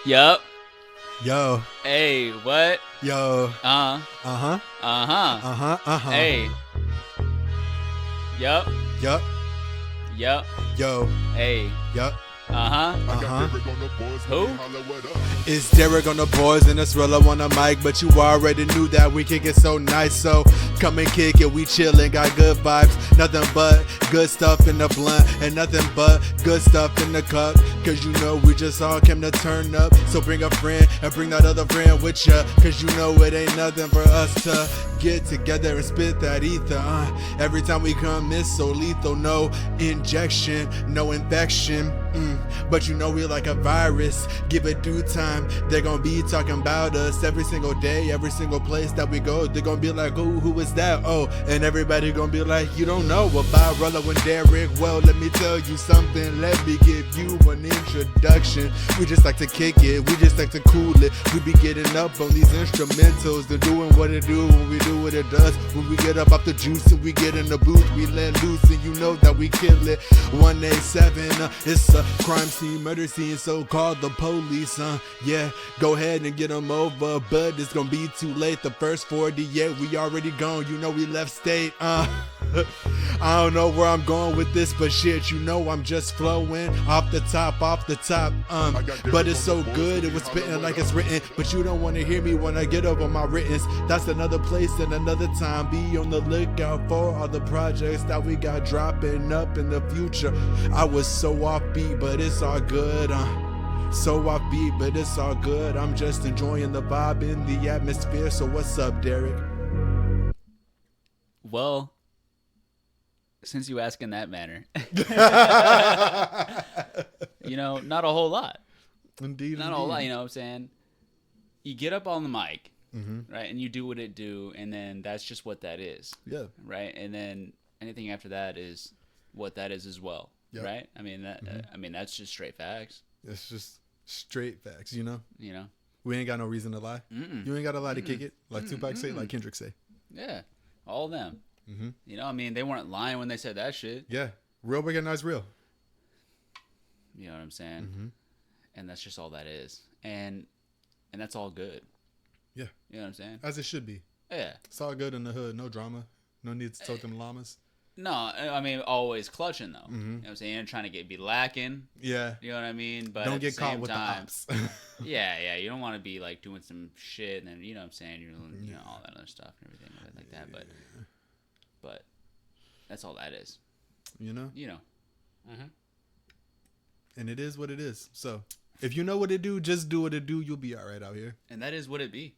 Yup. Yo. Hey, what? Yo. Uh-huh. Uh-huh. Uh-huh. Uh-huh. Uh-huh. Hey. Yup. Yup. Yup. Yo. Hey. Yup. Uh-huh. Uh-huh. Who? It's Derek on the boards and it's Rilla on the mic, but you already knew that we kick it so nice, so come and kick it. We chillin', got good vibes, nothing but good stuff in the blunt, and nothing but good stuff in the cup, cause you know we just all came to turn up. So bring a friend and bring that other friend with ya, cause you know it ain't nothing for us to get together and spit that ether. Every time we come, it's so lethal. No injection, no infection. But you know we like a virus. Give it due time. They're gonna be talking about us every single day, every single place that we go. They're gonna be like, oh, who is that? Oh, and everybody gonna be like, you don't know about Rilla and Derek. Well, let me tell you something. Let me give you an introduction. We just like to kick it. We just like to cool it. We be getting up on these instrumentals. They're doing what it do when we do what it does. When we get up off the juice and we get in the booth, we let loose and you know that we kill it. 187, it's a crime scene, murder scene, so call the police. Yeah, go ahead and get them over, but it's gonna be too late. The first 48, we already gone. You know we left state. I don't know where I'm going with this, but shit, you know I'm just flowing off the top. But it's so good, it was spitting like it's written. But you don't want to hear me when I get over my writtens. That's another place and another time. Be on the lookout for all the projects that we got dropping up in the future. I was so offbeat, but it's all good. So offbeat, but it's all good. I'm just enjoying the vibe in the atmosphere. So what's up, Derek? Well, since you ask in that manner, you know, not a whole lot. Indeed. Not a whole lot, you know what I'm saying? You get up on the mic, right, and you do what it do, and then that's just what that is. Yeah. Right? And then anything after that is what that is as well. Yep. Right? I mean that's just straight facts. It's just straight facts, you know? You know? We ain't got no reason to lie. You ain't got to lie to kick it. Like Tupac say, like Kendrick say. Yeah. All of them. You know, I mean, they weren't lying when they said that shit. Yeah. Real recognize real. You know what I'm saying? And that's just all that is. And that's all good. Yeah. You know what I'm saying? As it should be. Yeah. It's all good in the hood. No drama. No need to talk them llamas. No, I mean, always clutching, though. You know what I'm saying? You're trying to be lacking. Yeah. You know what I mean? But don't at get the caught same with time, the ops. yeah. You don't want to be, like, doing some shit and then, you know what I'm saying? You're, you know, all that other stuff and everything like that. But that's all that is. You know? You know. And it is what it is. So, if you know what it do, just do what it do. You'll be all right out here. And that is what it be.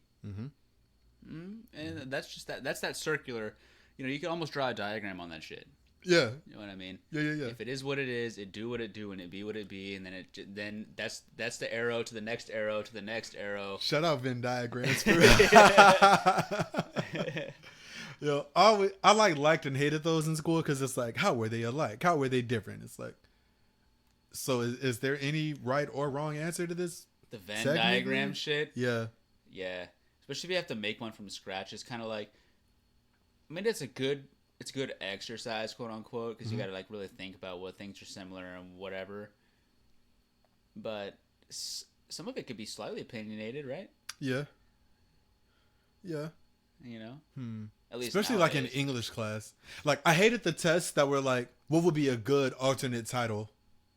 And that's just that. That's that circular. You know, you can almost draw a diagram on that shit. Yeah. You know what I mean? Yeah. If it is what it is, it do what it do, and it be what it be, and then that's the arrow to the next arrow to the next arrow. Shut up, Venn diagrams. Yo, I liked and hated those in school because it's like, how were they alike? How were they different? It's like, so is there any right or wrong answer to this? The Venn diagram here? shit. Yeah. Yeah. Especially if you have to make one from scratch, it's kind of like, I mean, it's a good exercise, quote unquote, because you got to like really think about what things are similar and whatever. But some of it could be slightly opinionated, right? Yeah. Yeah. You know? At least especially nowadays. like in English class. Like, I hated the tests that were like, what would be a good alternate title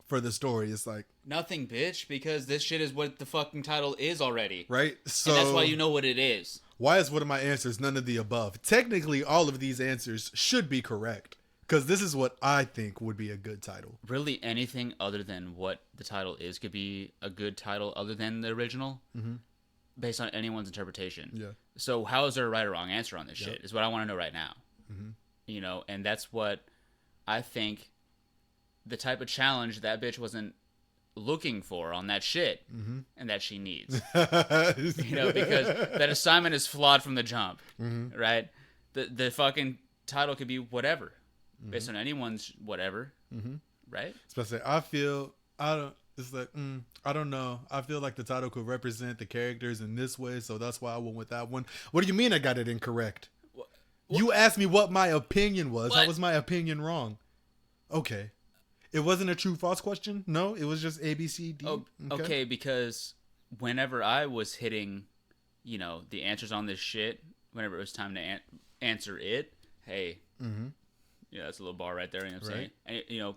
for the story? It's like, nothing, bitch, because this shit is what the fucking title is already. right? So And that's why you know what it is. why is one of my answers none of the above? Technically, all of these answers should be correct because this is what I think would be a good title. Really, anything other than what the title is could be a good title other than the original, based on anyone's interpretation. Yeah. So how is there a right or wrong answer on this shit is what I want to know right now. You know, and that's what I think the type of challenge that bitch wasn't looking for on that shit and that she needs. You know, because that assignment is flawed from the jump, right? The fucking title could be whatever, based on anyone's whatever, right? Especially, I don't know. I feel like the title could represent the characters in this way, so that's why I went with that one. What do you mean I got it incorrect? You asked me what my opinion was. How was my opinion wrong? Okay. It wasn't a true false question? No, it was just A, B, C, D. Oh, okay, because whenever I was hitting, the answers on this shit, whenever it was time to answer it, hey, that's a little bar right there. You know what I'm saying? And,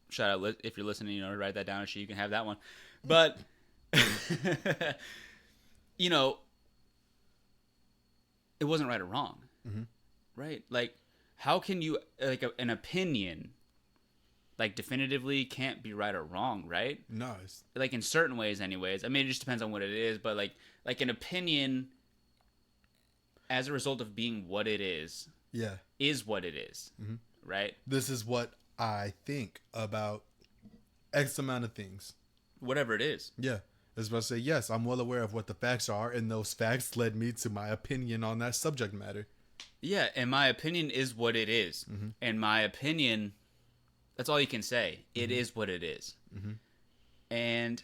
shout out if you're listening, write that down and shit. You can have that one. But, it wasn't right or wrong, right? Like, how can you, like, an opinion, like, definitively can't be right or wrong, right? No. Like, in certain ways, anyways. I mean, it just depends on what it is, but, like an opinion, as a result of being what it is, is what it is, right? This is what I think about X amount of things. Whatever it is. Yeah. I was about to say, yes, I'm well aware of what the facts are, and those facts led me to my opinion on that subject matter. Yeah, and my opinion is what it is. And my opinion, that's all you can say. It is what it is. And,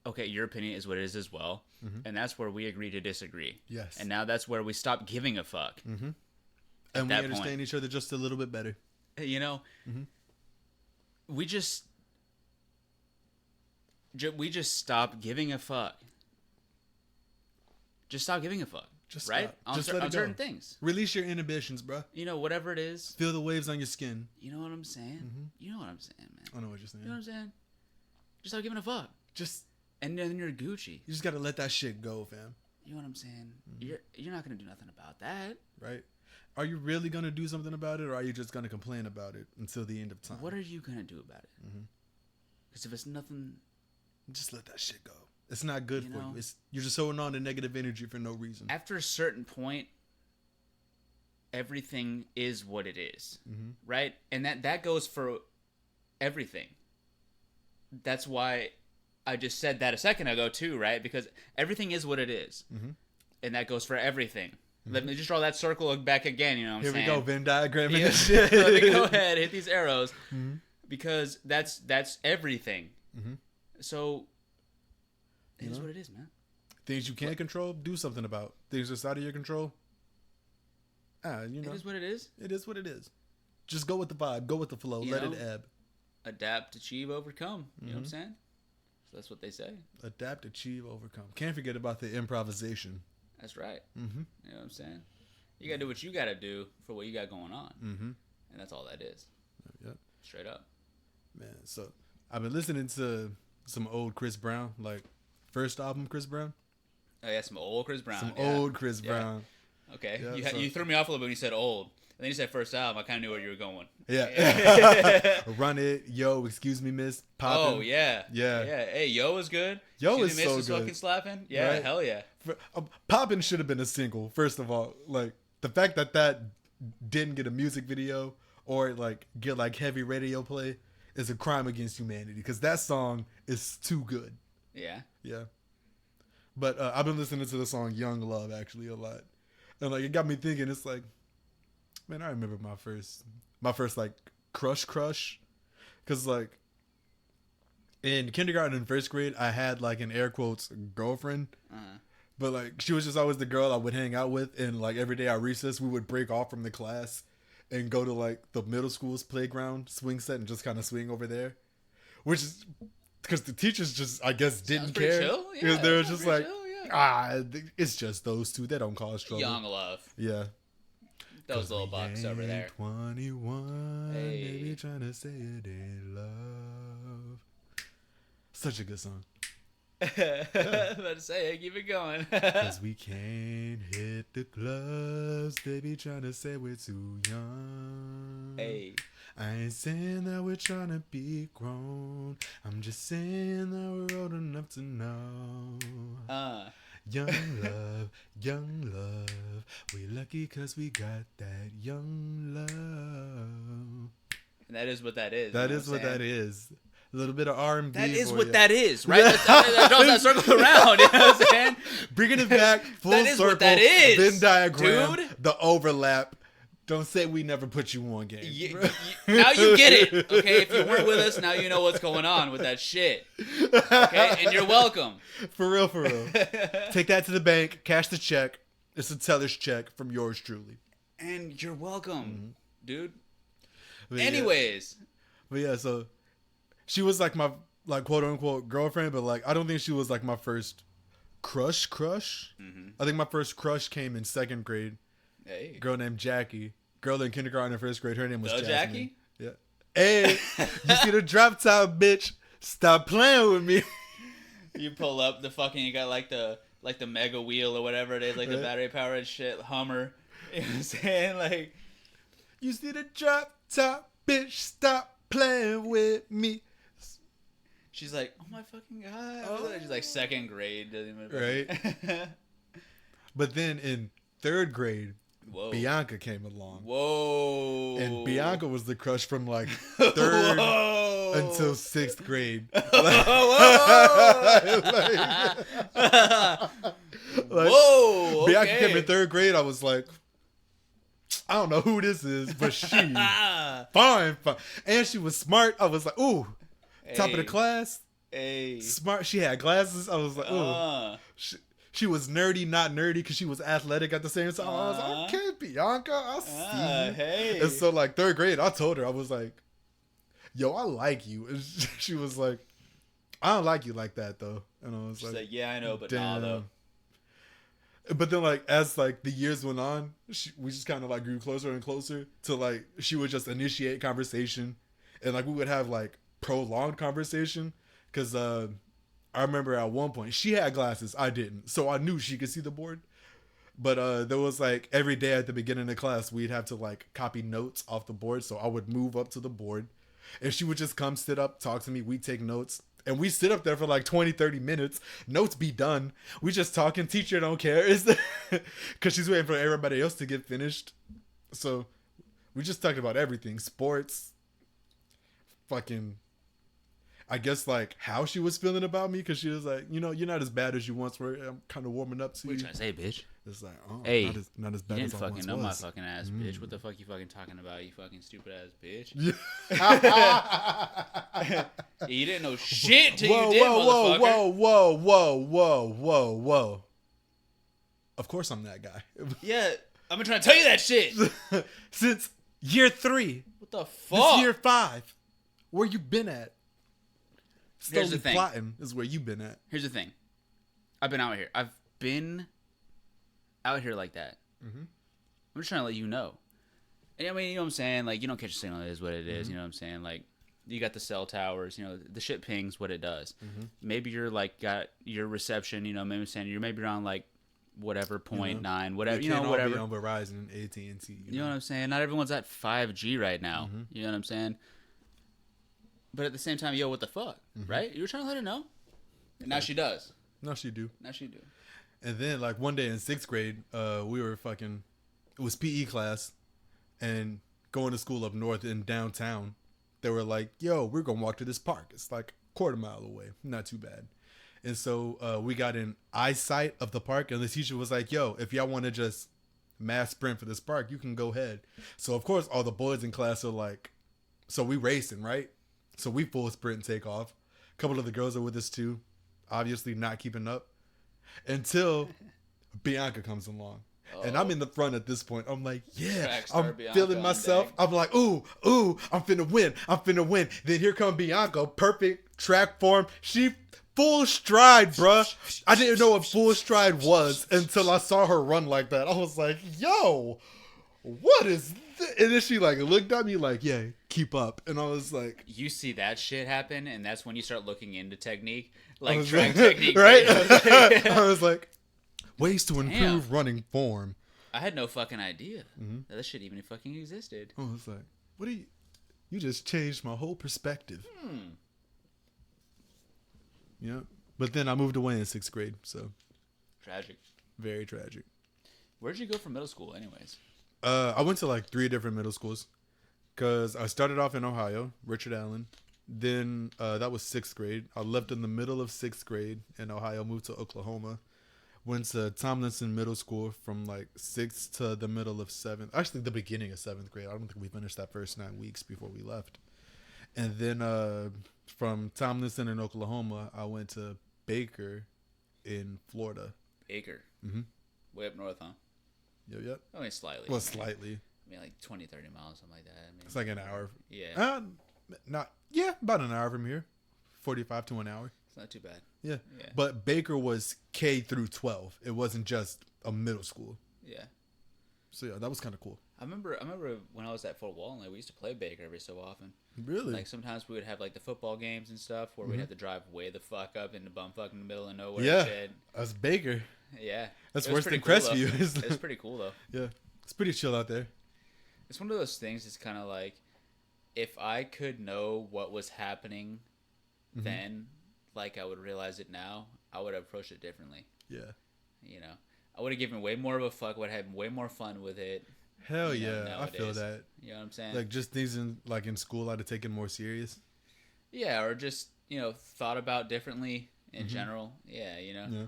okay, your opinion is what it is as well. And that's where we agree to disagree. Yes. And now that's where we stop giving a fuck. And we understand each other just a little bit better. We just stop giving a fuck. Just stop giving a fuck. Just right? Stop. Just let it on go. certain things. Release your inhibitions, bro. Whatever it is. Feel the waves on your skin. You know what I'm saying? You know what I'm saying, man. I know what you're saying. You know what I'm saying? Just stop giving a fuck. And then you're Gucci. You just gotta let that shit go, fam. You know what I'm saying? You're not gonna do nothing about that. Right? Are you really gonna do something about it, or are you just gonna complain about it until the end of time? What are you gonna do about it? Because if it's nothing, just let that shit go. It's not good for you. You're just holding on to negative energy for no reason. After a certain point, everything is what it is, right? And that goes for everything. That's why I just said that a second ago too, right? Because everything is what it is, and that goes for everything. Let me just draw that circle back again. You know what I'm saying? Here we go, Venn diagramming this shit. Let me go ahead, hit these arrows, because that's everything. So it is what it is, man. Things you can't control, do something about. Things that's out of your control, it is what it is. It is what it is. Just go with the vibe. Go with the flow. Let it ebb. Adapt, achieve, overcome. You know what I'm saying? So that's what they say. Adapt, achieve, overcome. Can't forget about the improvisation. That's right. You know what I'm saying? You got to do what you got to do for what you got going on. And that's all that is. Yep. Straight up. Man, so I've been listening to some old Chris Brown, like first album Chris Brown. Oh, yeah, some old Chris Brown. Some old Chris Brown. Okay. Yeah, you threw me off a little bit when you said old. And then you said first album. I kind of knew where you were going. Yeah. Run It. Yo, excuse me, miss. Poppin'. Oh, yeah. Yeah. Hey, Yo is good. Yo excuse is me, so miss good. Fucking slapping. Yeah, right? Hell yeah. Poppin' should have been a single, first of all. Like, the fact that didn't get a music video or, like, get, like, heavy radio play is a crime against humanity. Because that song is too good. Yeah. Yeah. But I've been listening to the song Young Love, actually, a lot. And, like, it got me thinking, it's like, man, I remember my first like crush. Cause like in kindergarten and first grade, I had like an air quotes girlfriend, but like she was just always the girl I would hang out with. And like every day at recess, we would break off from the class and go to like the middle school's playground swing set and just kind of swing over there, which is because the teachers just, I guess, didn't care. Chill. Yeah, they were just like, chill, it's just those two. They don't cause trouble. Young Love. Yeah. Those little bucks over there. 21, maybe trying to say it ain't love. Such a good song. About to say, keep it going. Cause we can't hit the clubs, baby, trying to say we're too young. Hey. I ain't saying that we're trying to be grown. I'm just saying that we're old enough to know. Young love, we lucky cause we got that young love. And that is what that is. That is what that is. A little bit of R&B. That is what that is, right? that draws that circle around, you know what I'm saying? Bringing it back, full that is circle, what that is, Venn diagram, dude. the overlap. Don't say we never put you on game. Now you get it, okay? If you weren't with us, now you know what's going on with that shit. Okay? And you're welcome. For real. Take that to the bank, cash the check. It's a teller's check from yours truly. And you're welcome, dude. But Anyways. Yeah, so she was like my like quote unquote girlfriend, but like I don't think she was like my first crush. Mm-hmm. I think my first crush came in 2nd grade. Hey. Girl named Jackie. Girl in kindergarten and 1st grade. Her name was Jasmine. Jackie? Yeah. Hey, you see the drop top, bitch? Stop playing with me. You pull up the fucking, you got like the mega wheel or whatever it is, like the battery powered shit, Hummer. You know what I'm saying? Like, you see the drop top, bitch? Stop playing with me. She's like, oh my fucking god. Oh. She's like 2nd grade. Right. But then in 3rd grade, whoa. Bianca came along. Whoa. And Bianca was the crush from like 3rd until 6th grade. Whoa. Bianca came in 3rd grade. I was like, I don't know who this is, but she fine. And she was smart. I was like, ooh, top of the class. Hey. Smart. She had glasses. I was like, ooh. She was nerdy, not nerdy, because she was athletic at the same time. I was like, okay, Bianca, I see. Hey. And so, like, 3rd grade, I told her, I was like, yo, I like you. And she was like, I don't like you like that, though. And I was She's like, yeah, I know, but nah, though. But then, like, as, like, the years went on, we just kind of, like, grew closer and closer to, like, she would just initiate conversation. And, like, we would have, like, prolonged conversation. Because, I remember at one point, she had glasses, I didn't. So I knew she could see the board. But there was like every day at the beginning of class, we'd have to like copy notes off the board. So I would move up to the board. And she would just come sit up, talk to me. We'd take notes. And we sit up there for like 20, 30 minutes. Notes be done. We just talking. Teacher don't care. Because she's waiting for everybody else to get finished. So we just talked about everything. Sports. Fucking... I guess, like, how she was feeling about me, because she was like, you know, you're not as bad as you once were. I'm kind of warming up to you. What you trying to say, bitch? It's like, oh, hey, not as bad you as didn't I fucking once know was. my fucking ass, bitch. What the fuck you fucking talking about, you fucking stupid ass bitch? You didn't know shit till you did, motherfucker. Whoa. Of course I'm that guy. Yeah, I've been trying to tell you that shit. Since year 3. What the fuck? This year 5. Where you been at? Here's the thing. Plotting is where you been at. Here's the thing. I've been out here. I've been out here like that. Mm-hmm. I'm just trying to let you know. And I mean, you know what I'm saying? Like, you don't catch a signal. It is what it is. Mm-hmm. You know what I'm saying? Like, you got the cell towers. You know, the shit pings what it does. Mm-hmm. Maybe you're like got your reception. You know, maybe saying you're around like whatever 0.9, whatever. You know, whatever. Be on Verizon, AT&T. You know what I'm saying? Not everyone's at 5G right now. Mm-hmm. You know what I'm saying? But at the same time, yo, what the fuck, right? You were trying to let her know, and now she does. Now she do. And then, like, one day in 6th grade, we were fucking... It was PE class, and going to school up north in downtown, they were like, yo, we're going to walk to this park. It's like a quarter mile away. Not too bad. And so we got in eyesight of the park, and the teacher was like, yo, if y'all want to just mass sprint for this park, you can go ahead. So, of course, all the boys in class are like... So we racing, right? So we full sprint and take off. A couple of the girls are with us too. Obviously not keeping up. Until Bianca comes along. Oh. And I'm in the front at this point. I'm like, yeah, I'm feeling myself. I'm like, ooh, I'm finna win. Then here come Bianca, perfect track form. She full stride, bruh. I didn't know what full stride was until I saw her run like that. I was like, yo, what is this? And then she like looked at me like, yeah, keep up. And I was like, you see that shit happen, and that's when you start looking into technique, like track technique, right? I was like, ways to improve running form. I had no fucking idea that this shit even fucking existed. I was like, what do you just changed my whole perspective. Yeah. But then I moved away in 6th grade, so tragic. Very tragic. Where'd you go for middle school anyways? I went to like 3 different middle schools, because I started off in Ohio, Richard Allen. Then that was 6th grade. I left in the middle of 6th grade in Ohio, moved to Oklahoma. Went to Tomlinson Middle School from like 6th to the middle of 7th. Actually, the beginning of 7th grade. I don't think we finished that first 9 weeks before we left. And then from Tomlinson in Oklahoma, I went to Baker in Florida. Baker? Mm-hmm. Way up north, huh? Yep. I mean, slightly. Well, slightly. I mean, like 20, 30 miles, something like that. I mean, it's like an hour. Yeah. About an hour from here. 45 to an hour. It's not too bad. Yeah. Yeah. But Baker was K through 12. It wasn't just a middle school. Yeah. So yeah, that was kind of cool. I remember when I was at Fort Walton, we used to play Baker every so often. Really? Like sometimes we would have like the football games and stuff where we'd have to drive way the fuck up into bumfuck in the middle of nowhere. Yeah. And shit. That's Baker. Yeah. That's It was worse pretty than cool, Crestview. though. It's pretty cool though. Yeah. It's pretty chill out there. It's one of those things. It's kind of like if I could know what was happening then, like I would realize it now, I would have approached it differently. Yeah. You know, I would have given way more of a fuck. Would have had way more fun with it. Hell you know, yeah, I feel nowadays. that. You know what I'm saying? Like just things in school, I'd have taken more serious. Yeah, or just thought about differently in general. Yeah, Yeah.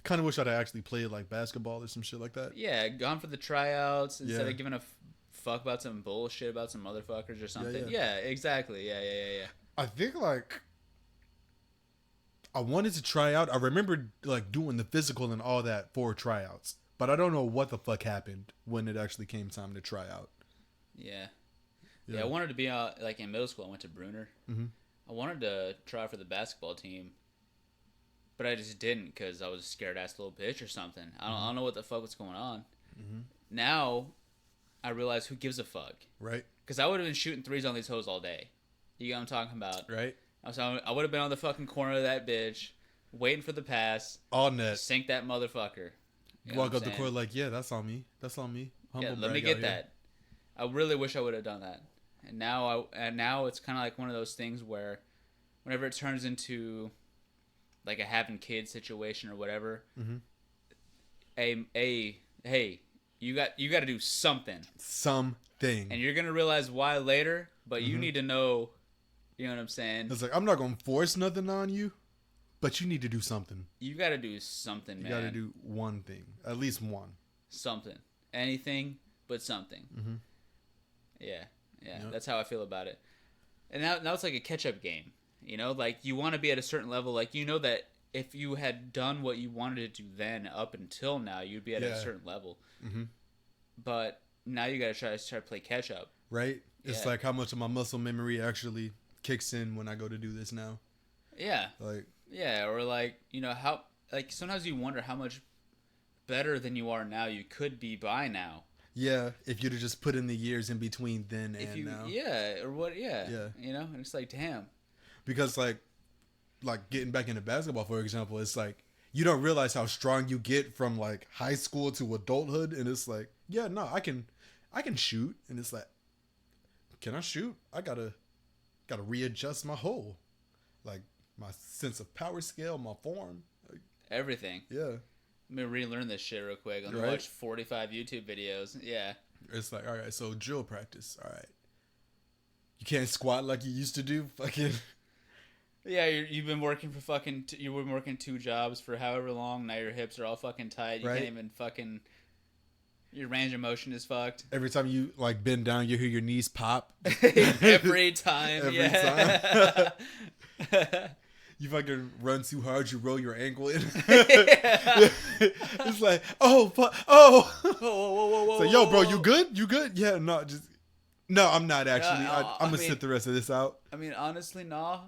Kind of wish I'd actually played like basketball or some shit like that. Yeah, gone for the tryouts instead Yeah. of giving a fuck about some bullshit about some motherfuckers or something. yeah. Yeah, exactly. Yeah. I think like I wanted to try out. I remember like doing the physical and all that for tryouts, but I don't know what the fuck happened when it actually came time to try out. Yeah. I wanted to be like in middle school. I went to Bruner. Mhm. I wanted to try for the basketball team, but I just didn't because I was a scared ass little bitch or something. I don't know what the fuck was going on. Now, I realize who gives a fuck. Right. Because I would have been shooting threes on these hoes all day. You know what I'm talking about? Right. I would have been on the fucking corner of that bitch, waiting for the pass, All net. sink that motherfucker. You know Walk what up I'm the saying? court like, yeah, that's on me. That's on me. Yeah, Humble let me brag get out here. that. I really wish I would have done that. And now it's kind of like one of those things where, whenever it turns into, like a having kids situation or whatever, hey, you got to do something, Something. and you're gonna realize why later. But you need to know, you know what I'm saying? It's like I'm not gonna force nothing on you, but you need to do something. You got to do something, You man. gotta do one thing, at least one. Something, anything but something. Yeah, Yep. that's how I feel about it. And now it's like a catch-up game. Like you want to be at a certain level. Like that if you had done what you wanted to do then up until now, you'd be at a Yeah. certain level. But now you got to try to play catch-up. Right? It's Yeah. like how much of my muscle memory actually kicks in when I go to do this now. Yeah, Like, yeah, or like how like sometimes you wonder how much better than you are now you could be by now. yeah, if you'd have just put in the years in between then If and you now. or what Yeah. and it's like damn. Because like getting back into basketball, for example, it's like you don't realize how strong you get from like high school to adulthood, and it's like, yeah, no, I can shoot, and it's like, can I shoot? I gotta readjust my whole, like my sense of power scale, my form, like, Everything. yeah. Let me relearn this shit real quick. Let me Right. watch 45 YouTube videos. Yeah. It's like, all right, so drill practice, all right. You can't squat like you used to do, fucking. Yeah, you've been working for fucking... You've been working 2 jobs for however long. Now your hips are all fucking tight. You Right. can't even fucking... Your range of motion is fucked. Every time you like bend down, you hear your knees pop. Every time. Every yeah. You fucking run too hard, you roll your ankle in. It's like, oh, oh. Whoa. So, yo, bro, you good? You good? Yeah, no, I'm not actually. No, I'm gonna sit the rest of this out. I mean, honestly, nah.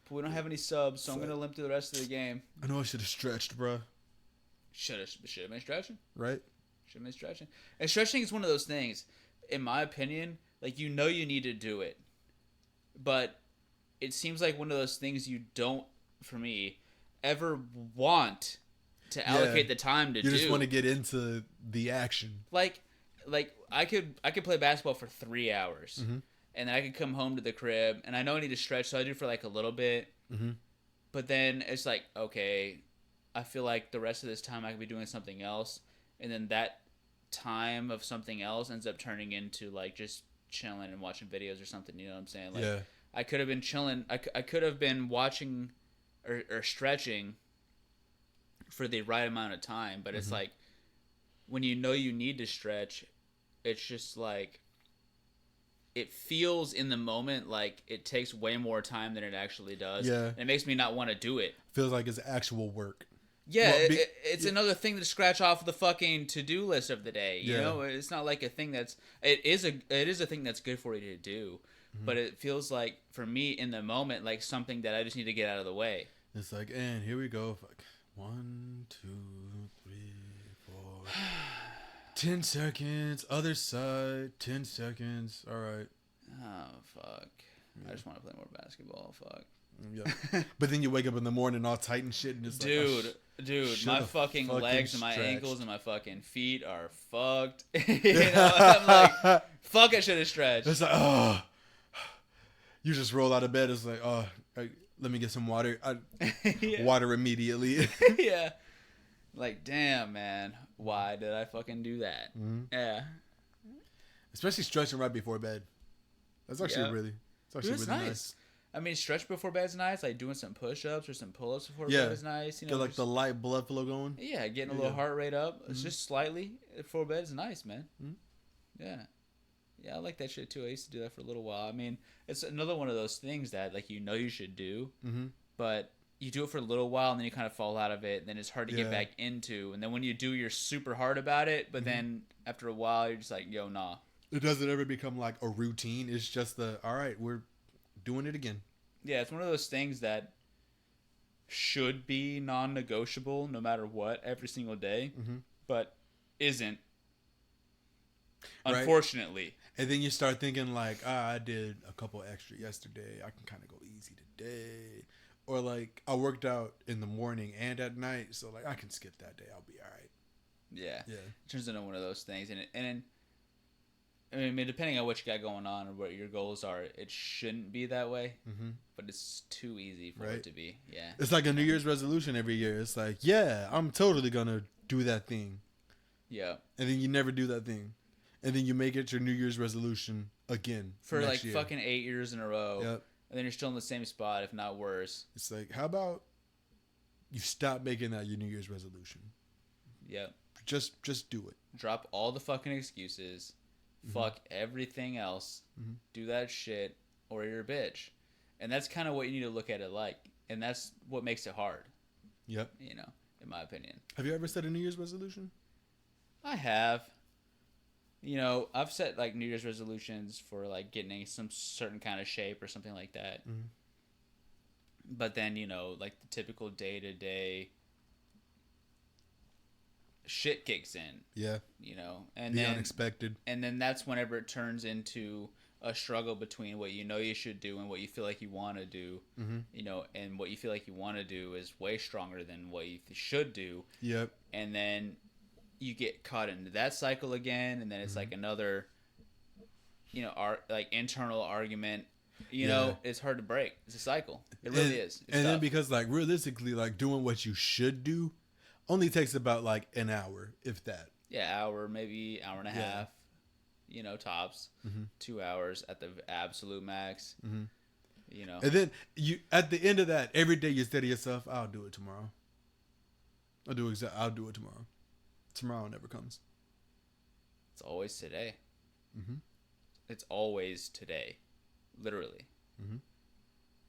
But we don't have any subs, so I'm going to limp through the rest of the game. I know I should have stretched, bro. Should have been stretching. Right? Should have been stretching. And stretching is one of those things, in my opinion, like you need to do it. But it seems like one of those things you don't, for me, ever want to allocate the time to do. You just want to get into the action. Like I could play basketball for 3 hours, and then I could come home to the crib, and I know I need to stretch, so I do for like a little bit. But then it's like, okay, I feel like the rest of this time I could be doing something else, and then that time of something else ends up turning into like just chilling and watching videos or something. You know what I'm saying? Like, Yeah. I could have been chilling. I could have been watching or stretching for the right amount of time, but it's like when you need to stretch, it's just like it feels in the moment like it takes way more time than it actually does. Yeah. And it makes me not want to do it. Feels like it's actual work. Yeah, Well, it's another thing to scratch off the fucking to-do list of the day. You Yeah. know, it's not like a thing that's it is a thing that's good for you to do, but it feels like for me in the moment like something that I just need to get out of the way. It's like, and here we go. Fuck. 1, 2, 3, 4. 10 seconds. Other side. 10 seconds. All right. Oh fuck! Yeah. I just want to play more basketball. Fuck. Yeah. But then you wake up in the morning all tight and shit, and it's dude, like, dude, my fucking legs and my stretched. ankles and my fucking feet are fucked. You know, I'm like, fuck, I should have stretched. It's like, oh. You just roll out of bed. It's like, oh, let me get some water. Yeah. Water immediately. Yeah. Like, damn, man. Why did I fucking do that? Mm-hmm. Yeah. Especially stretching right before bed. That's actually really nice. I mean, stretch before bed is nice. Like doing some push-ups or some pull-ups before bed is nice. You know, get like the light blood flow going. Yeah, getting a little heart rate up. It's just slightly before bed is nice, man. Mm-hmm. Yeah. Yeah, I like that shit too. I used to do that for a little while. I mean, it's another one of those things that like you know you should do, but you do it for a little while and then you kind of fall out of it. And then it's hard to get back into. And then when you do, you're super hard about it. But then after a while, you're just like, yo, nah. It doesn't ever become like a routine. It's just all right, we're doing it again. Yeah, it's one of those things that should be non-negotiable no matter what every single day, but isn't. Unfortunately. Right. And then you start thinking like, I did a couple extra yesterday. I can kind of go easy today. Or like, I worked out in the morning and at night, so like I can skip that day. I'll be all right. Yeah. Yeah. It turns into one of those things. And I mean, depending on what you got going on or what your goals are, it shouldn't be that way. But it's too easy for it to be. Yeah. It's like a New Year's resolution every year. It's like, yeah, I'm totally going to do that thing. Yeah. And then you never do that thing. And then you make it your New Year's resolution again. For like year. Fucking 8 years in a row. Yep. And then you're still in the same spot, if not worse. It's like, how about you stop making that your New Year's resolution? Yep. Just do it. Drop all the fucking excuses. Fuck everything else. Do that shit or you're a bitch. And that's kind of what you need to look at it like. And that's what makes it hard. Yep. You know, in my opinion. Have you ever set a New Year's resolution? I have. You know, I've set like New Year's resolutions for like getting some certain kind of shape or something like that. But then, you know, like the typical day-to-day shit kicks in. Yeah. You know, and the then unexpected. And then that's whenever it turns into a struggle between what you know you should do and what you feel like you want to do. You know, and what you feel like you want to do is way stronger than what you should do. Yep. And then you get caught into that cycle again, and then it's like another, you know, like internal argument. You know, it's hard to break. It's a cycle. It really is. It's and tough. then because like realistically, like doing what you should do only takes about like an hour, if that. Yeah, hour, maybe hour and a half. You know, tops. 2 hours at the absolute max. You know, and then you at the end of that, every day you say to yourself, "I'll do it tomorrow. I'll do it tomorrow." Tomorrow never comes. It's always today. It's always today. Literally.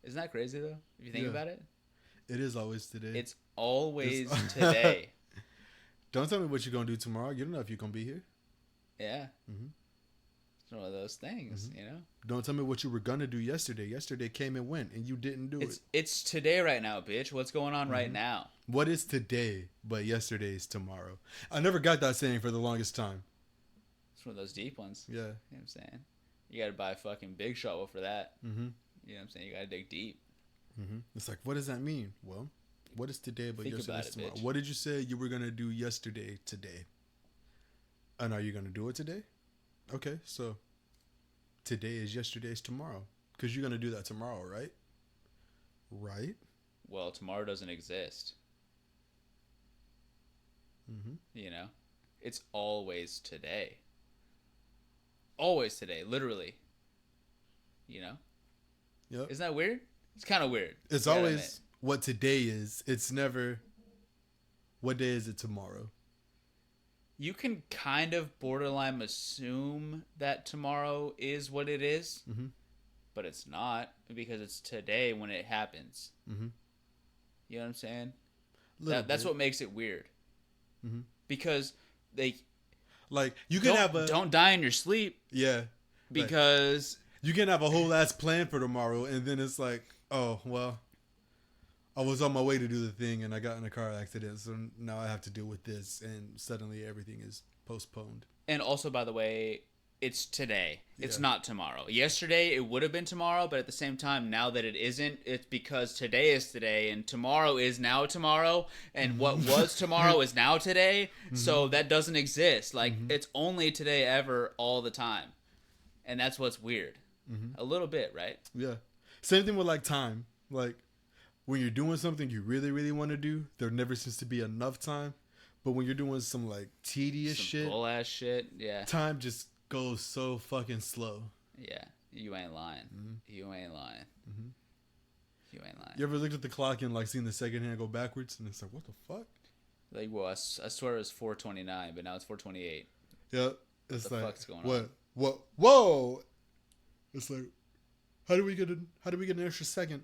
Isn't that crazy, though? If you think about it? It is always today. It's always today. Don't tell me what you're going to do tomorrow. You don't know if you're going to be here. Yeah. It's one of those things, you know? Don't tell me what you were going to do yesterday. Yesterday came and went, and you didn't do it. It's today right now, bitch. What's going on right now? What is today, but yesterday is tomorrow? I never got that saying for the longest time. It's one of those deep ones. Yeah. You know what I'm saying? You got to buy a fucking big shovel for that. You know what I'm saying? You got to dig deep. It's like, what does that mean? Well, what is today, but yesterday is tomorrow? Bitch. What did you say you were going to do yesterday, today? And are you going to do it today? Okay, so today is yesterday's tomorrow. Because you're going to do that tomorrow, right? Right? Well, tomorrow doesn't exist. You know? It's always today. Always today, literally. You know? Yep. Isn't that weird? It's kind of weird. It's always what today is. It's never, what day is it tomorrow? You can kind of borderline assume that tomorrow is what it is, but it's not because it's today when it happens. You know what I'm saying? That's what makes it weird. Because they... Like, you can don't die in your sleep. Yeah. Because You can have a whole ass plan for tomorrow, and then it's like, oh well, I was on my way to do the thing, and I got in a car accident, so now I have to deal with this, and suddenly everything is postponed. And also, by the way, it's today. It's Yeah. not tomorrow. Yesterday, it would have been tomorrow, but at the same time, now that it isn't, it's because today is today, and tomorrow is now tomorrow, and what was tomorrow is now today, so that doesn't exist. Like, it's only today ever, all the time. And that's what's weird. A little bit, right? Yeah. Same thing with like time. Like when you're doing something you really, really want to do, there never seems to be enough time. But when you're doing some like tedious Some shit, bull-ass shit, yeah. time just goes so fucking slow. Yeah, you ain't lying. You ain't lying. You ain't lying. You ever looked at the clock and like seen the second hand go backwards, and it's like, what the fuck? Like, well, I swear it was 4:29, but now it's 4:28. Yeah, it's The like fuck's going what? on? What? Whoa! It's like, how do we get an extra second?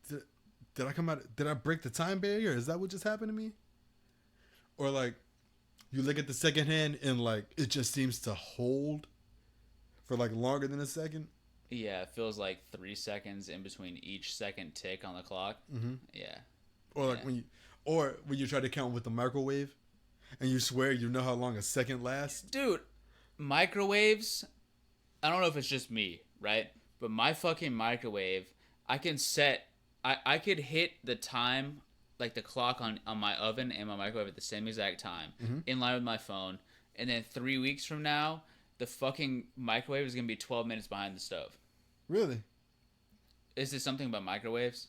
Did I come out? Did I break the time barrier? Is that what just happened to me? Or like, you look at the second hand and like it just seems to hold for like longer than a second. Yeah, it feels like 3 seconds in between each second tick on the clock. Yeah. Or like Yeah. when you try to count with the microwave, and you swear you know how long a second lasts. Dude, microwaves, I don't know if it's just me, right? But my fucking microwave, I can set, I could hit the time, like the clock on my oven and my microwave at the same exact time, in line with my phone. And then 3 weeks from now, the fucking microwave is going to be 12 minutes behind the stove. Really? Is this something about microwaves?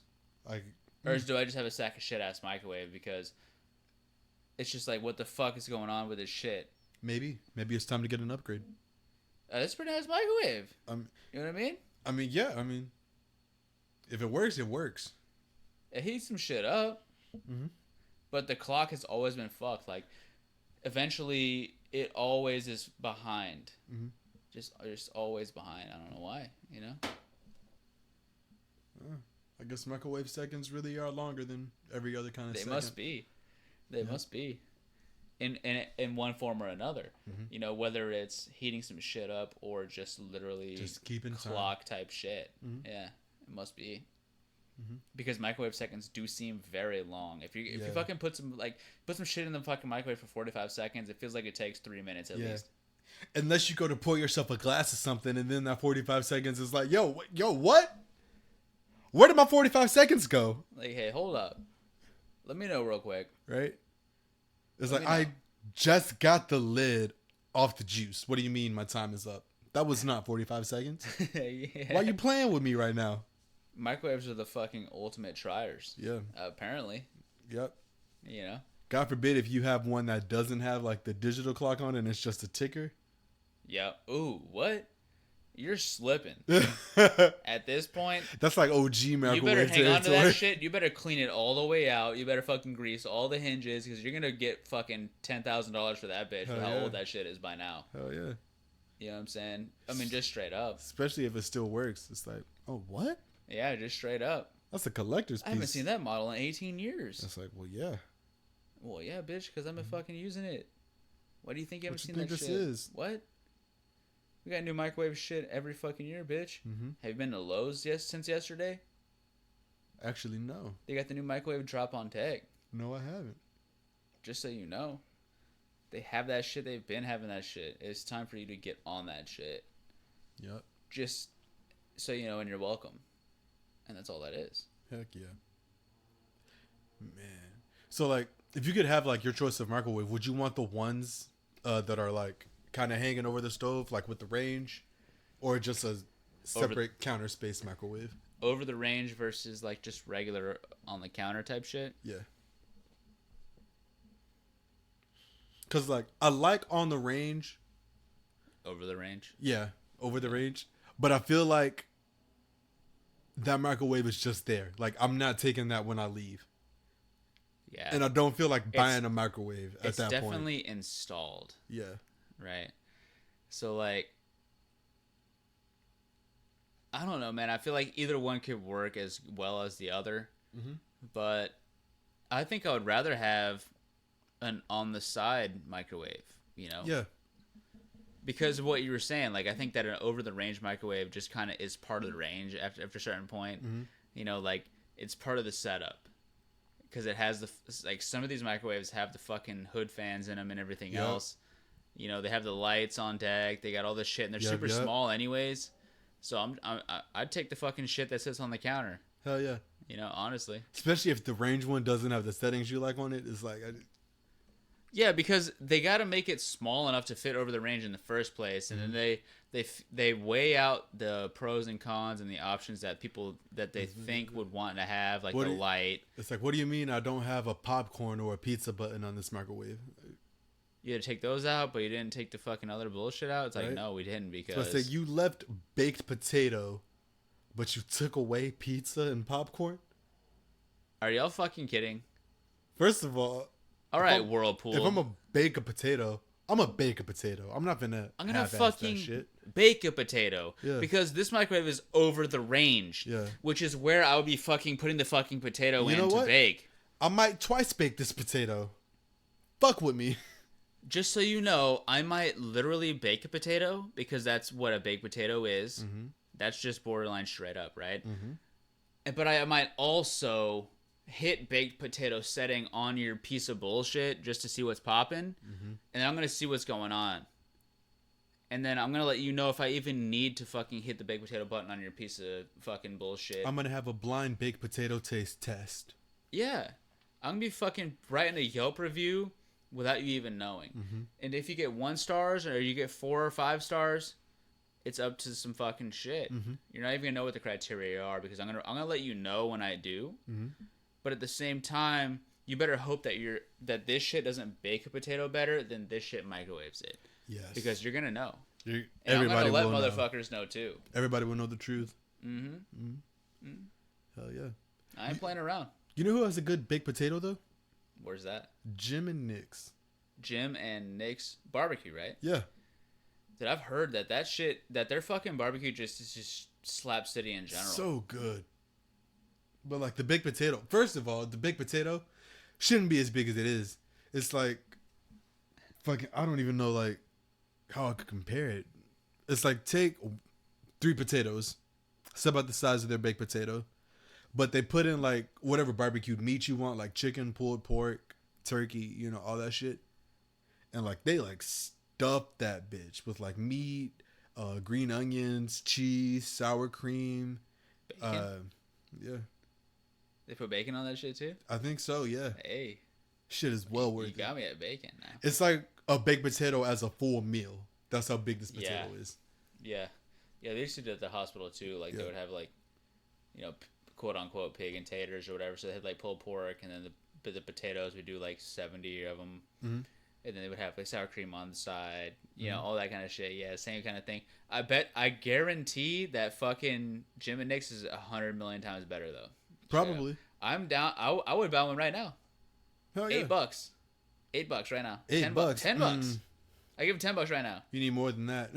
Like, Or do I just have a sack of shit-ass microwave because it's just like, what the fuck is going on with this shit? maybe it's time to get an upgrade. That's a pretty nice microwave. You know what I mean? I mean, yeah. I mean, if it works, it works. It heats some shit up. But the clock has always been fucked. Like, eventually, it always is behind. Just always behind. I don't know why, you know? I guess microwave seconds really are longer than every other kind of They second. must be. They must be. In one form or another. You know, whether it's heating some shit up or just literally Just keeping time. clock type shit. Yeah, it must be. Because microwave seconds do seem very long. If you Yeah. fucking put some shit in the fucking microwave for 45 seconds, it feels like it takes 3 minutes at least. Unless you go to pour yourself a glass of something, and then that 45 seconds is like, yo, what? Where did my 45 seconds go? Like, hey, hold up. Let me know real quick. Right? It's Let like, me I know. just got the lid off the juice. What do you mean my time is up? That was not 45 seconds. Yeah. Why are you playing with me right now? Microwaves are the fucking ultimate triers. Yeah. Apparently. Yep. You know? God forbid if you have one that doesn't have like the digital clock on and it's just a ticker. Yeah. Ooh, what? You're slipping. At this point, That's like OG you better microwave hang on to territory. that shit. You better clean it all the way out. You better fucking grease all the hinges because you're gonna get fucking $10,000 for that bitch. For Hell how yeah. old that shit is by now. Hell yeah. You know what I'm saying? I mean, just straight up. Especially if it still works. It's like, oh, what? Yeah, just straight up. That's a collector's piece. I haven't seen that model in 18 years. It's like, well, yeah. Well, yeah, bitch, because I've been fucking using it. Why do you think you haven't What you seen think that this shit? is? What? We got new microwave shit every fucking year, bitch. Have you been to Lowe's since yesterday? Actually, no. They got the new microwave drop on tag. No, I haven't. Just so you know. They have that shit. They've been having that shit. It's time for you to get on that shit. Yep. Just so you know, and you're welcome. And that's all that is. Heck yeah. Man. So, like, if you could have, like, your choice of microwave, would you want the ones that are, like, kind of hanging over the stove, like with the range? Or just a separate counter space microwave? Over the range versus, like, just regular on the counter type shit? Yeah. Because, like, I like on the range. Over the range? Yeah, over the range. But I feel like that microwave is just there. Like, I'm not taking that when I leave. Yeah. And I don't feel like buying a microwave at It's that point. definitely installed. Yeah. Right. So, like, I don't know, man. I feel like either one could work as well as the other. But I think I would rather have an on the side microwave, you know? Yeah. because of what you were saying, like I think that an over the range microwave just kind of is part of the range after a certain point. Mm-hmm. You know, like it's part of the setup because it has the like some of these microwaves have the fucking hood fans in them and everything Yep. else. You know, they have the lights on deck. They got all this shit, and they're Yep, super yep. small anyways. So I'd take the fucking shit that sits on the counter. Hell yeah. You know, honestly. Especially if the range one doesn't have the settings you like on it. It's like, Yeah, because they got to make it small enough to fit over the range in the first place, and then they weigh out the pros and cons and the options that people that they think would want to have, like What the do you- light. it's like, what do you mean I don't have a popcorn or a pizza button on this microwave? You had to take those out, but you didn't take the fucking other bullshit out. It's like, Right. no, we didn't because So I say you left baked potato, but you took away pizza and popcorn? Are y'all fucking kidding? First of all, All right, I'm- Whirlpool. if I'm a bake a potato, I'm a bake a potato. I'm not gonna I'm gonna half-ass fucking that shit. bake a potato Yeah. because this microwave is over the range. Yeah. Which is where I would be fucking putting the fucking potato You in know to what? bake. I might twice bake this potato. Fuck with me. Just so you know, I might literally bake a potato because that's what a baked potato is. Mm-hmm. That's just borderline straight up, right? But I might also hit baked potato setting on your piece of bullshit just to see what's popping, and I'm gonna see what's going on. And then I'm gonna let you know if I even need to fucking hit the baked potato button on your piece of fucking bullshit. I'm gonna have a blind baked potato taste test. Yeah. I'm gonna be fucking writing a Yelp review without you even knowing. And if you get 1 stars or you get 4 or 5 stars, it's up to some fucking shit. You're not even gonna know what the criteria are because I'm gonna let you know when I do. But at the same time, you better hope that this shit doesn't bake a potato better than this shit microwaves it. Yes. Because you're gonna know. You're- And everybody I'm gonna will let know. motherfuckers know too. Everybody will know the truth. Mm-hmm. Hell yeah. I ain't playing around. You know who has a good baked potato though? Where's that? Jim and Nick's. Jim and Nick's barbecue, right? Yeah. That I've heard that shit that their fucking barbecue just is just slap city in general. So good. But like the baked potato, first of all, the baked potato shouldn't be as big as it is. It's like fucking, I don't even know like how I could compare it. It's like take 3 potatoes, it's about the size of their baked potato, but they put in like whatever barbecued meat you want, like chicken, pulled pork, turkey, you know, all that shit. And like they like stuff that bitch with like meat, green onions, cheese, sour cream. Bacon? Yeah. They put bacon on that shit too? I think so, yeah. Hey. Shit is well worth You it. got me at bacon now. It's like a baked potato as a full meal. That's how big this potato Yeah. is. Yeah. Yeah, they used to do it at the hospital too. Like they Yeah. would have like, you know, quote unquote pig and taters or whatever. So they had like pulled pork and then the potatoes would do like 70 of them. Mhm. And then they would have like sour cream on the side, you know, all that kind of shit. Yeah, same kind of thing. I guarantee that fucking Jim and Nick's is 100 million times better though. Probably. I'm down. I would buy one right now. Hell yeah. $8. $8 right now. $8. $10. I give him $10 right now. You need more than that.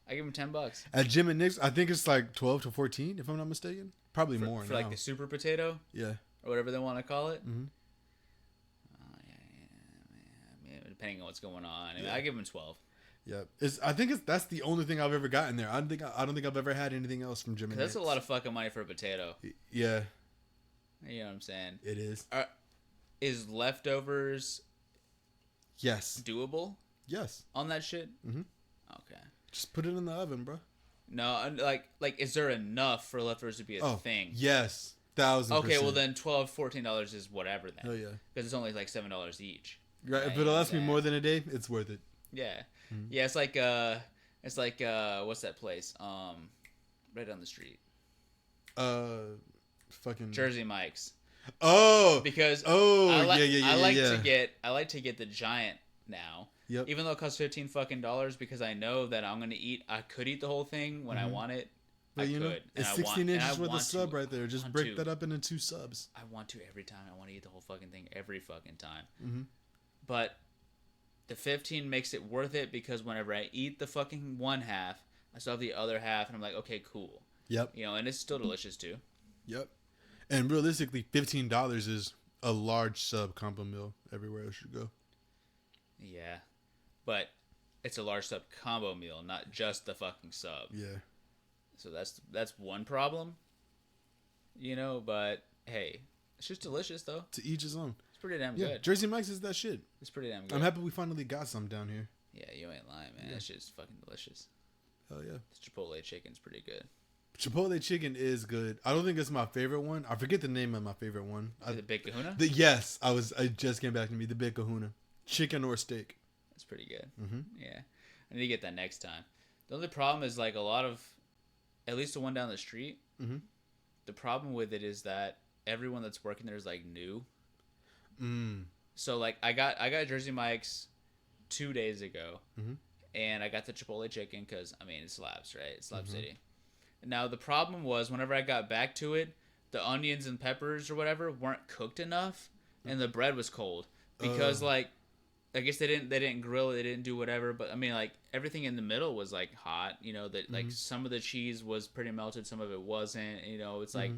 I give him $10 At Jim and Nick's, I think it's like 12 to 14, if I'm not mistaken. Probably more for now. like the super potato Yeah. or whatever they want to call it. Mhm. Yeah, depending on what's going on. I mean, Yeah. I give him 12. Yeah. I think that's the only thing I've ever gotten there. I don't think I've ever had anything else from Jim and Nick's. That's a lot of fucking money for a potato. Yeah, You know what I'm saying? it is. Is leftovers Yes. doable Yes. on that shit? Mhm. Okay. Just put it in the oven, bro. No, like, is there enough for leftovers to be a thing? Yes. 1,000%. Okay, well then $12, $14 is whatever then. Hell yeah. Because it's only like $7 each. Right. If Right, it'll last me yeah. more than a day, it's worth it. Yeah. Mm-hmm. Yeah, it's like what's that place? Right down the street. Fucking. Jersey Mike's. Oh. Because Oh. I like yeah. to get the giant now. Yep. Even though it costs $15 fucking because I know that I could eat the whole thing when I want it. But I you could. know, and it's I 16 and I inches worth of want sub to. right there. Just want break to. that up into 2 subs. I want to every time. I want to eat the whole fucking thing every fucking time. Mhm. But the 15 makes it worth it because whenever I eat the fucking one half, I still have the other half, and I'm like, okay, cool. Yep. You know, and it's still delicious too. Yep. And realistically, $15 is a large sub combo meal everywhere else you go. Yeah, but it's a large sub combo meal, not just the fucking sub. Yeah. So that's one problem. You know, but hey, it's just delicious though. To each his own. It's pretty damn Yeah, good. Jersey Mike's is that shit. It's pretty damn good. I'm happy we finally got some down here. Yeah, you ain't lying, man. Yeah. That shit's fucking delicious. Hell yeah. This Chipotle chicken's pretty good. Chipotle chicken is good. I don't think it's my favorite one. I forget the name of my favorite one. Is it Big Kahuna? Yes, I just came back to me. The Big Kahuna. Chicken or steak. That's pretty good. Mm-hmm. Yeah. I need to get that next time. The only problem is like a lot of, at least the one down the street, Mm-hmm. the problem with it is that everyone that's working there is like new. Mm. So like I got Jersey Mike's 2 days ago, Mhm. and I got the Chipotle chicken because I mean it slaps, right? It slaps Mhm. city. Now the problem was whenever I got back to it, the onions and peppers or whatever weren't cooked enough, and the bread was cold because like I guess they didn't grill it, they didn't do whatever. But I mean like everything in the middle was like hot, you know that like some of the cheese was pretty melted, some of it wasn't. You know it's like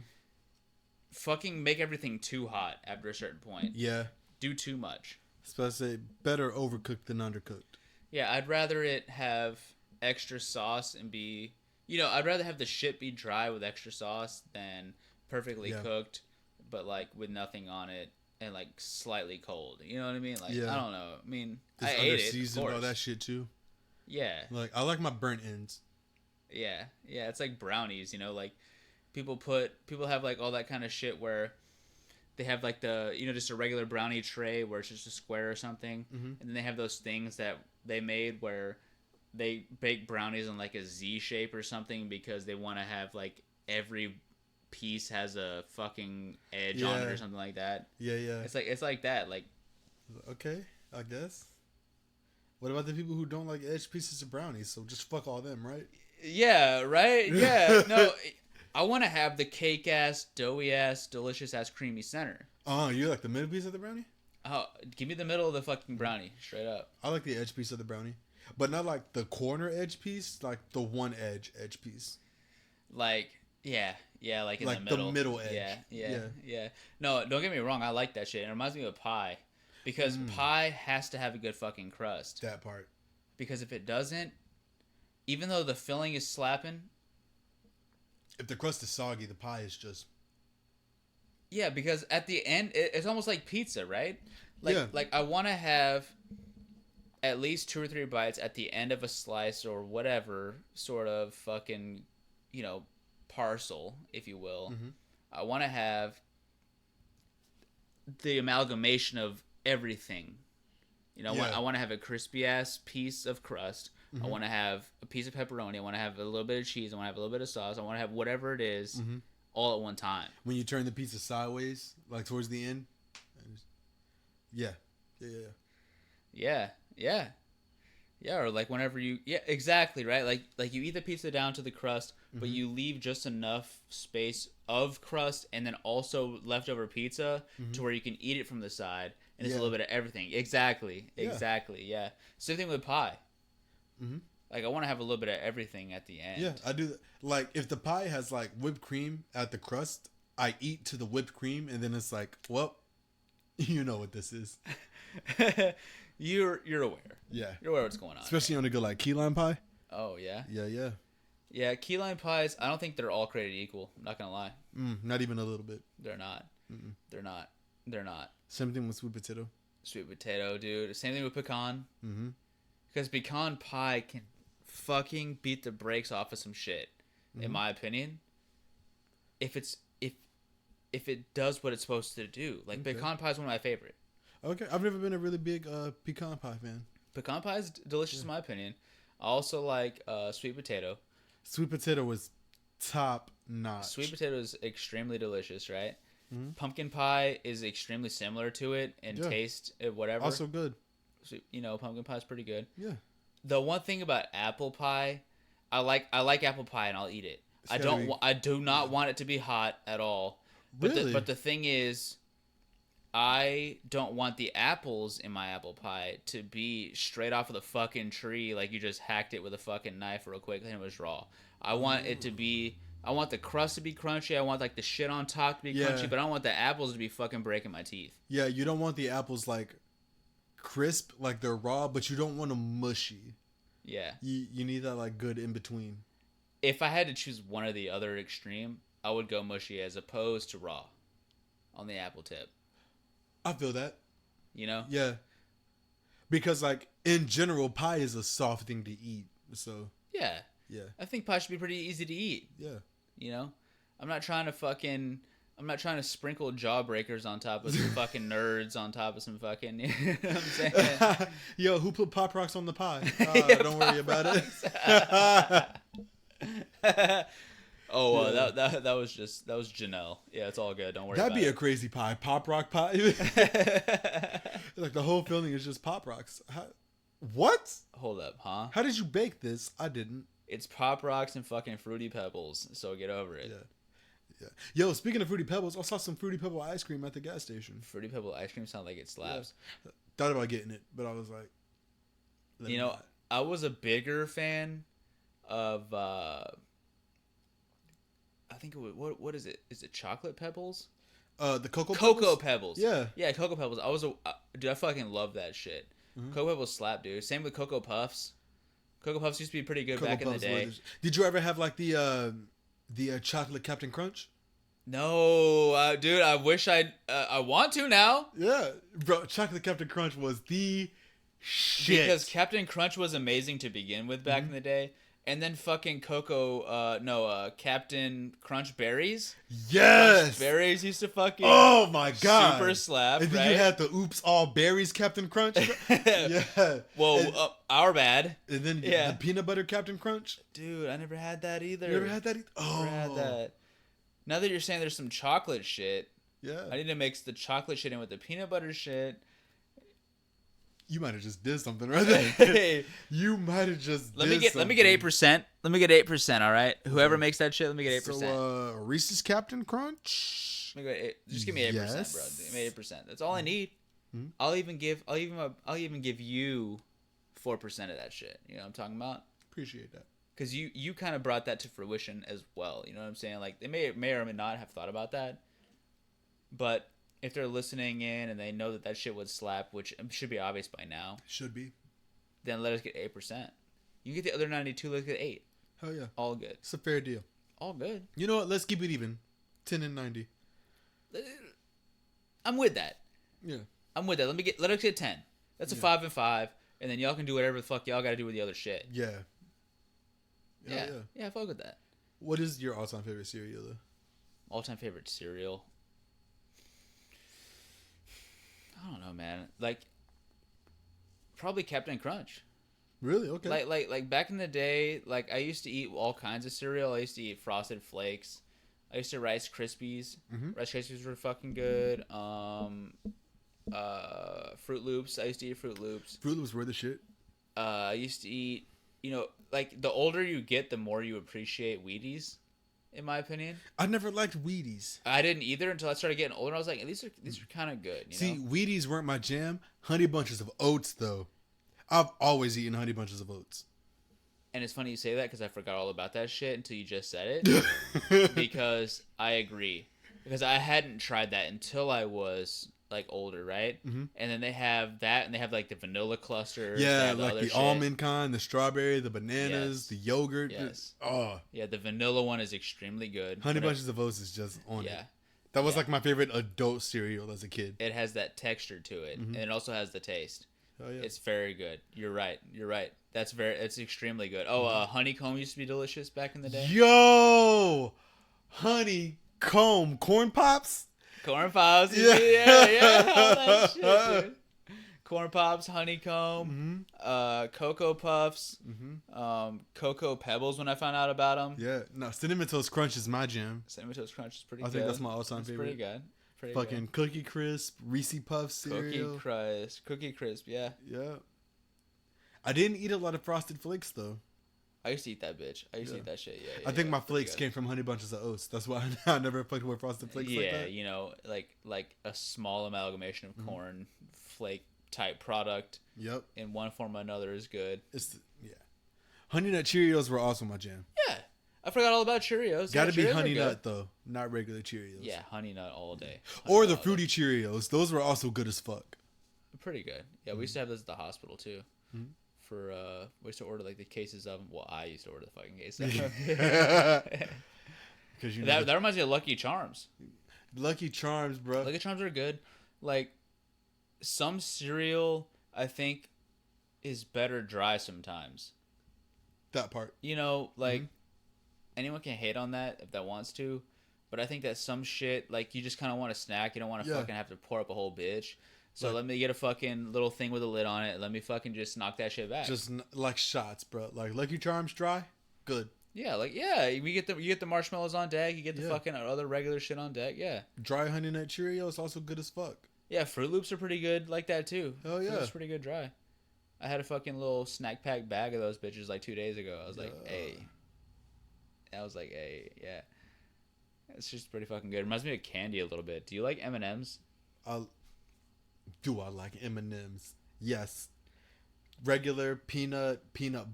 fucking make everything too hot after a certain point. Yeah. Do too much. Supposed to say better overcooked than undercooked. Yeah, I'd rather it have extra sauce and be, you know, I'd rather have the shit be dry with extra sauce than perfectly cooked, but like with nothing on it and like slightly cold. You know what I mean? Like I don't know. I mean, It's I ate it. seasoned, all that shit too. Yeah. Like I like my burnt ends. Yeah. Yeah. It's like brownies. You know, like people have like all that kind of shit where they have like the, you know, just a regular brownie tray where it's just a square or something, and then they have those things that they made where they bake brownies in like a Z shape or something because they want to have like every piece has a fucking edge on it or something like that. Yeah, yeah. It's like that. Like, okay, I guess. What about the people who don't like edge pieces of brownies? So just fuck all them, right? yeah, right. Yeah, no. I want to have the cake ass, doughy ass, delicious ass, creamy center. Oh, you like the middle piece of the brownie? Oh, give me the middle of the fucking brownie, straight up. I like the edge piece of the brownie, but not like the corner edge piece, like the one edge piece. Like, yeah, like in like the middle. the middle edge. Yeah. No, don't get me wrong. I like that shit. It reminds me of pie, because pie has to have a good fucking crust. That part. Because if it doesn't, even though the filling is slapping, if the crust is soggy, the pie is just. Yeah, because at the end, it's almost like pizza, right? Like, yeah. Like I want to have at least 2 or 3 bites at the end of a slice or whatever sort of fucking, you know, parcel, if you will. Mm-hmm. I want to have the amalgamation of everything. You know, I want to have a crispy ass piece of crust. I want to have a piece of pepperoni. I want to have a little bit of cheese. I want to have a little bit of sauce. I want to have whatever it is all at one time. When you turn the pizza sideways, like towards the end. Yeah. Yeah, or like whenever you... Yeah, exactly, right? Like you eat the pizza down to the crust, but you leave just enough space of crust and then also leftover pizza to where you can eat it from the side. And it's a little bit of everything. Exactly. Yeah. Same thing with pie. Mm-hmm. Like, I want to have a little bit of everything at the end. Yeah, I do. Like, if the pie has, like, whipped cream at the crust, I eat to the whipped cream, and then it's like, well, you know what this is. You're aware. Yeah. You're aware what's going on. Especially on a good, like, key lime pie. Oh, yeah? Yeah. Yeah, key lime pies, I don't think they're all created equal. I'm not going to lie. Not even a little bit. They're not. Mm-mm. They're not. Same thing with sweet potato. Sweet potato, dude. Same thing with pecan. Mm-hmm. Because pecan pie can fucking beat the brakes off of some shit, in my opinion. If it does what it's supposed to do. Like, pecan pie is one of my favorite. Okay, I've never been a really big pecan pie fan. Pecan pie is delicious in my opinion. I also like sweet potato. Sweet potato was top notch. Sweet potato is extremely delicious, right? Mm-hmm. Pumpkin pie is extremely similar to it in taste, whatever. Also good. You know, pumpkin pie is pretty good. Yeah. The one thing about apple pie, I like apple pie and I'll eat it. I do not want it to be hot at all. Really? But the thing is, I don't want the apples in my apple pie to be straight off of the fucking tree, like you just hacked it with a fucking knife real quick and it was raw. I want it to be. I want the crust to be crunchy. I want like the shit on top to be crunchy, but I don't want the apples to be fucking breaking my teeth. Yeah, you don't want the apples like crisp, like they're raw, but you don't want them mushy. Yeah. You need that like good in between. If I had to choose one or the other extreme, I would go mushy as opposed to raw on the apple tip. I feel that. You know? Yeah. Because like in general, pie is a soft thing to eat. So Yeah. yeah. I think pie should be pretty easy to eat. Yeah. You know? I'm not trying to sprinkle jawbreakers on top of some fucking nerds on top of some fucking, you know what I'm saying? Yo, who put Pop Rocks on the pie? Yeah, Don't worry about it. That was Janelle. Yeah, it's all good. Don't worry That'd about be it. a crazy pie. Pop Rock pie. Like the whole filling is just Pop Rocks. What? Hold up, huh? How did you bake this? I didn't. It's Pop Rocks and fucking Fruity Pebbles, so get over it. Yeah. Yeah. Yo, speaking of Fruity Pebbles, I saw some Fruity Pebble ice cream at the gas station. Fruity Pebble ice cream sounds like it slaps. Yeah. Thought about getting it, but I was like, you know, I was a bigger fan of I think what is it? Is it Chocolate Pebbles? The Cocoa Pebbles. Yeah. Yeah, Cocoa Pebbles. Dude, I fucking love that shit. Mm-hmm. Cocoa Pebbles slap, dude. Same with Cocoa Puffs. Cocoa Puffs used to be pretty good back in the day. Did you ever have like the chocolate Captain Crunch? No, dude. I wish I want to now. Yeah, bro. Chocolate Captain Crunch was the shit. Because Captain Crunch was amazing to begin with back in the day. And then fucking Captain Crunch Berries. Yes! Crunch Berries used to fucking... Oh my god. Super slap, and then right? you had the Oops All Berries Captain Crunch. Yeah. Well, our bad. And then the Peanut Butter Captain Crunch. Dude, I never had that either. You never had that? Never had that. Now that you're saying there's some chocolate shit, yeah, I need to mix the chocolate shit in with the peanut butter shit. You might have just did something right there. You might have just let me get 8%. Let me get 8%, all right? Whoever makes that shit, let me get 8%. So Reese's Captain Crunch? Just give me 8%, yes. bro. Give me 8%. That's all I need. Mm-hmm. I'll even give you 4% of that shit. You know what I'm talking about? Appreciate that. Cuz you kind of brought that to fruition as well. You know what I'm saying? Like they may or may not have thought about that. But if they're listening in and they know that shit would slap, which should be obvious by now. Should be. Then let us get 8%. You get the other 92, let's get 8. Hell yeah. All good. It's a fair deal. All good. You know what? Let's keep it even. 10 and 90. I'm with that. Yeah. I'm with that. Let us get 10. That's a 5 and 5, and then y'all can do whatever the fuck y'all got to do with the other shit. Yeah. Yeah, fuck with that. What is your all-time favorite cereal though? All-time favorite cereal? I don't know, man. Like, probably Captain Crunch. Really? Okay. Like back in the day, like I used to eat all kinds of cereal. I used to eat Frosted Flakes. I used to Rice Krispies. Mm-hmm. Rice Krispies were fucking good. Fruit Loops. I used to eat Fruit Loops. Fruit Loops were the shit. I used to eat, you know, like the older you get, the more you appreciate Wheaties, in my opinion. I never liked Wheaties. I didn't either until I started getting older. I was like, these are kind of good. You See, know? Wheaties weren't my jam. Honey Bunches of Oats, though. I've always eaten Honey Bunches of Oats. And it's funny you say that because I forgot all about that shit until you just said it. Because I agree. Because I hadn't tried that until I was like older, right? Mm-hmm. And then they have that, and they have like the vanilla cluster. Yeah, like the almond kind, the strawberry, the bananas, Yes. the yogurt. Yes. Oh, Yeah, the vanilla one is extremely good. Honey But Bunches of Oats is just on Yeah. it. That was like my favorite adult cereal as a kid. It has that texture to it, and it also has the taste. Oh yeah. It's very good. You're right. It's extremely good. Oh, honeycomb used to be delicious back in the day. Yo, honeycomb corn pops. Corn pops. Yeah. Yeah. All that shit, dude. Corn pops, honeycomb, Cocoa Puffs, Cocoa Pebbles. When I found out about them, Yeah, no, Cinnamon Toast Crunch is my jam. Cinnamon Toast Crunch is pretty I good. think that's my all-time It's favorite. pretty good. Pretty Fucking Cookie Crisp, Reese Puffs cereal. Cookie Crisp. Yeah, Yeah. I didn't eat a lot of Frosted Flakes though. I used to eat that bitch. I used to eat that shit. Yeah. I think my pretty flakes good. came from Honey Bunches of Oats. That's why I never fucked with Frosted Flakes like Yeah, that. you know, like a small amalgamation of corn flake type product Yep. in one form or another is good. Yeah. Honey Nut Cheerios were also my jam. Yeah, I forgot all about Cheerios. Gotta Yeah, be Cheerios are Honey good. Nut though, not regular Cheerios. Yeah, Honey Nut all day. Or the Honey Nut all Fruity Cheerios. Those were also good as fuck. day. Pretty good. Yeah, we used to have those at the hospital too. for we used to order like the cases of them. Well, I used to order the fucking case of them. Because that reminds me of Lucky Charms. Lucky Charms, bro. Lucky Charms are good. Like some cereal, I think, is better dry sometimes. That part. You know, like anyone can hate on that if that wants to, but I think that some shit like you just kind of want a snack. You don't want to fucking have to pour up a whole bitch. So let me get a fucking little thing with a lid on it. Let me fucking just knock that shit back. Just like shots, bro. Like Lucky Charms dry, good. Yeah, you get the marshmallows on deck. You get the fucking other regular shit on deck. Yeah. Dry Honey Nut Cheerios also good as fuck. Yeah, Fruit Loops are pretty good like that too. Hell yeah, it's pretty good dry. I had a fucking little snack pack bag of those bitches like 2 days ago. I was like, hey. Yeah. It's just pretty fucking good. It reminds me of candy a little bit. Do you like M&Ms? Do I like M&Ms? Yes. Regular peanut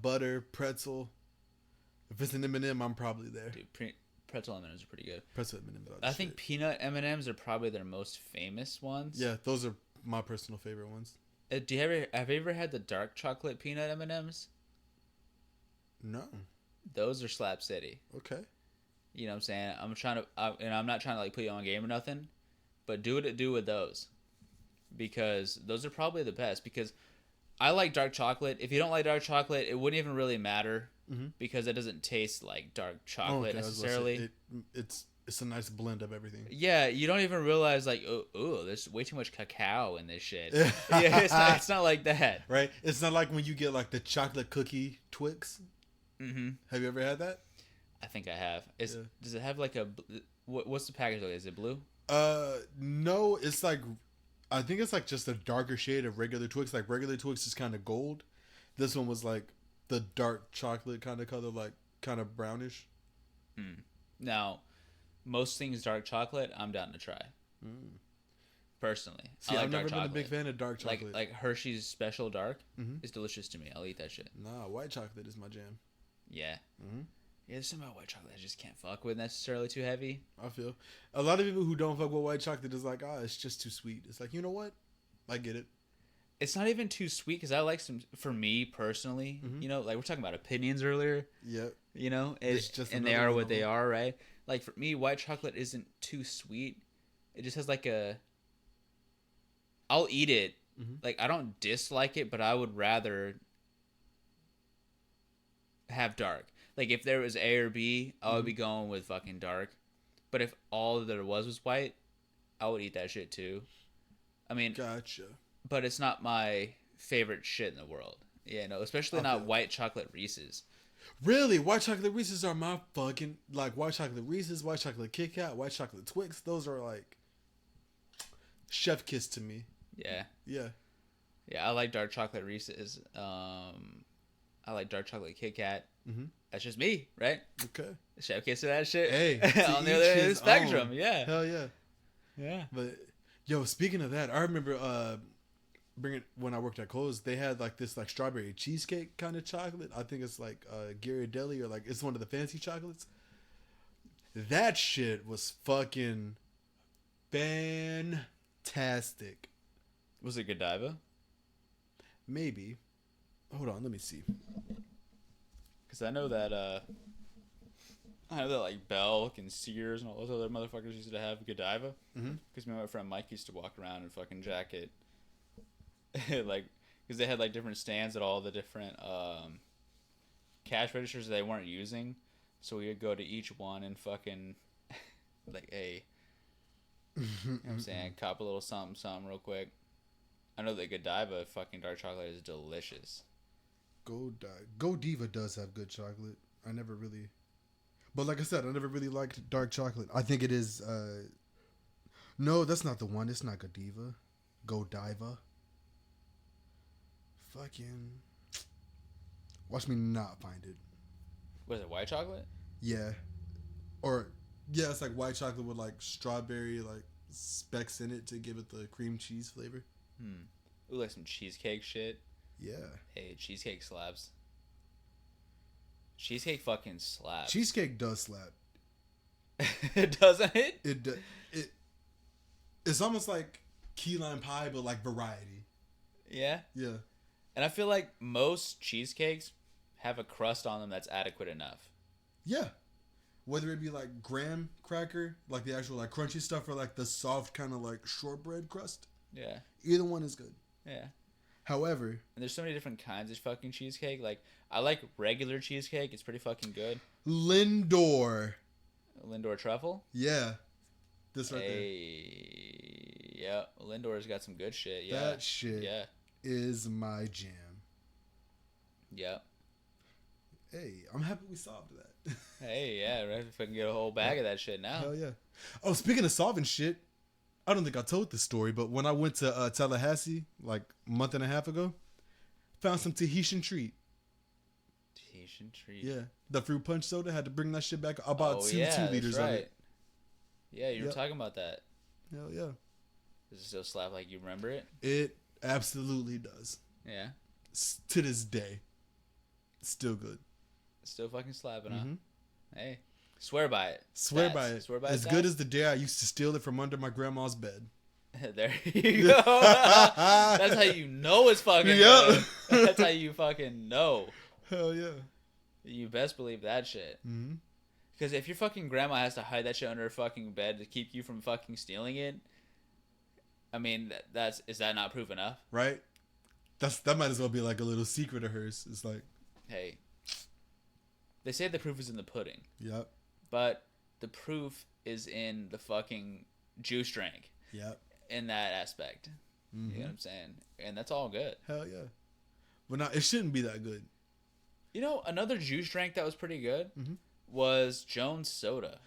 butter, pretzel. If it's an M&M, I'm probably there. Dude, pretzel M&Ms are pretty good. Pretzel M&Ms are I think peanut M&Ms are probably their most famous ones. Yeah, those are my personal favorite ones. Have you ever had the dark chocolate peanut M&Ms? No. Those are Slap City. Okay. You know what I'm saying? I'm not trying to like put you on game or nothing, but do what it do with those, because those are probably the best. Because I like dark chocolate. If you don't like dark chocolate, it wouldn't even really matter because it doesn't taste like dark chocolate necessarily. It's a nice blend of everything. Yeah, you don't even realize like, oh, there's way too much cacao in this shit. Yeah, it's not like that. Right? It's not like when you get like the chocolate cookie Twix. Mm-hmm. Have you ever had that? I think I have. Does it have like a what's the package like? Is it blue? No, it's like I think it's like just a darker shade of regular Twix. Like regular Twix is kind of gold. This one was like the dark chocolate kind of color, like kind of brownish. Now, most things dark chocolate, I'm down to try. Personally, see, I've never been a big fan of dark chocolate. Like Hershey's Special Dark is delicious to me. I'll eat that shit. Nah, white chocolate is my jam. Yeah. Yeah, there's something about white chocolate I just can't fuck with necessarily too heavy. I feel a lot of people who don't fuck with white chocolate is like, it's just too sweet. It's like, you know what? I get it. It's not even too sweet because I like for me personally, you know, like we're talking about opinions earlier. Yep. You know, and they are what they are, right? Like for me, white chocolate isn't too sweet. It just has like I'll eat it. Like I don't dislike it, but I would rather have dark. Like if there was A or B, I would be going with fucking dark. But if all there was white, I would eat that shit too. I mean, gotcha. But it's not my favorite shit in the world. Yeah, no, especially not white chocolate Reese's. Really? White chocolate Reese's are my fucking like white chocolate Reese's, white chocolate Kit Kat, white chocolate Twix. Those are like chef kiss to me. Yeah. Yeah. Yeah, I like dark chocolate Reese's. I like dark chocolate Kit Kat. That's just me, right? Okay. Chef kiss to that shit. Hey, on the other end of the spectrum, own. Yeah. Hell yeah. Yeah. But yo, speaking of that, I remember when I worked at Kohl's, they had like this like strawberry cheesecake kind of chocolate. I think it's like Ghirardelli, or like it's one of the fancy chocolates. That shit was fucking fantastic. Was it Godiva? Maybe. Hold on, let me see. Because I know that like Belk and Sears and all those other motherfuckers used to have Godiva. Because my friend Mike used to walk around and fucking jack it. Like, because they had like different stands at all the different cash registers they weren't using. So we would go to each one and fucking like, hey, you know what I'm saying, cop a little something real quick. I know that Godiva fucking dark chocolate is delicious. Godiva does have good chocolate. I never really, but like I said, I never really liked dark chocolate. I think it is. No, that's not the one. It's not Godiva. Godiva. Fucking. Watch me not find it. Was it white chocolate? Yeah, or yeah, it's like white chocolate with like strawberry like specks in it to give it the cream cheese flavor. Ooh, like some cheesecake shit. Yeah. Hey, cheesecake slaps. Cheesecake fucking slaps. Cheesecake does slap. Doesn't it? It's almost like key lime pie, but like variety. Yeah. Yeah. And I feel like most cheesecakes have a crust on them that's adequate enough. Yeah. Whether it be like graham cracker, like the actual like crunchy stuff, or like the soft kind of like shortbread crust. Yeah. Either one is good. Yeah. However, and there's so many different kinds of fucking cheesecake. Like, I like regular cheesecake. It's pretty fucking good. Lindor. Lindor truffle? Yeah. This right there. Yeah. Lindor's got some good shit. Yeah. That shit is my jam. Yeah. Hey, I'm happy we solved that. Hey, yeah, right? If I can get a whole bag of that shit now. Hell yeah. Oh, speaking of solving shit, I don't think I told this story, but when I went to Tallahassee like a month and a half ago, found some Tahitian treat. Tahitian treat? Yeah. The fruit punch soda, had to bring that shit back. I bought 2 liters of it. Yeah, you were talking about that. Hell yeah. Does it still slap like you remember it? It absolutely does. Yeah. To this day. Still good. Still fucking slapping, huh? Hey. Swear by it. Swear by it. Swear by as it. Good as the day I used to steal it from under my grandma's bed. There you go. That's how you know it's fucking good. That's how you fucking know. Hell yeah. You best believe that shit. Mm-hmm. Because if your fucking grandma has to hide that shit under her fucking bed to keep you from fucking stealing it, I mean, is that not proof enough? Right? That might as well be like a little secret of hers. It's like, hey, they say the proof is in the pudding. Yep. But the proof is in the fucking juice drink. Yep. In that aspect. Mm-hmm. You know what I'm saying? And that's all good. Hell yeah. But now it shouldn't be that good. You know, another juice drink that was pretty good was Jones Soda.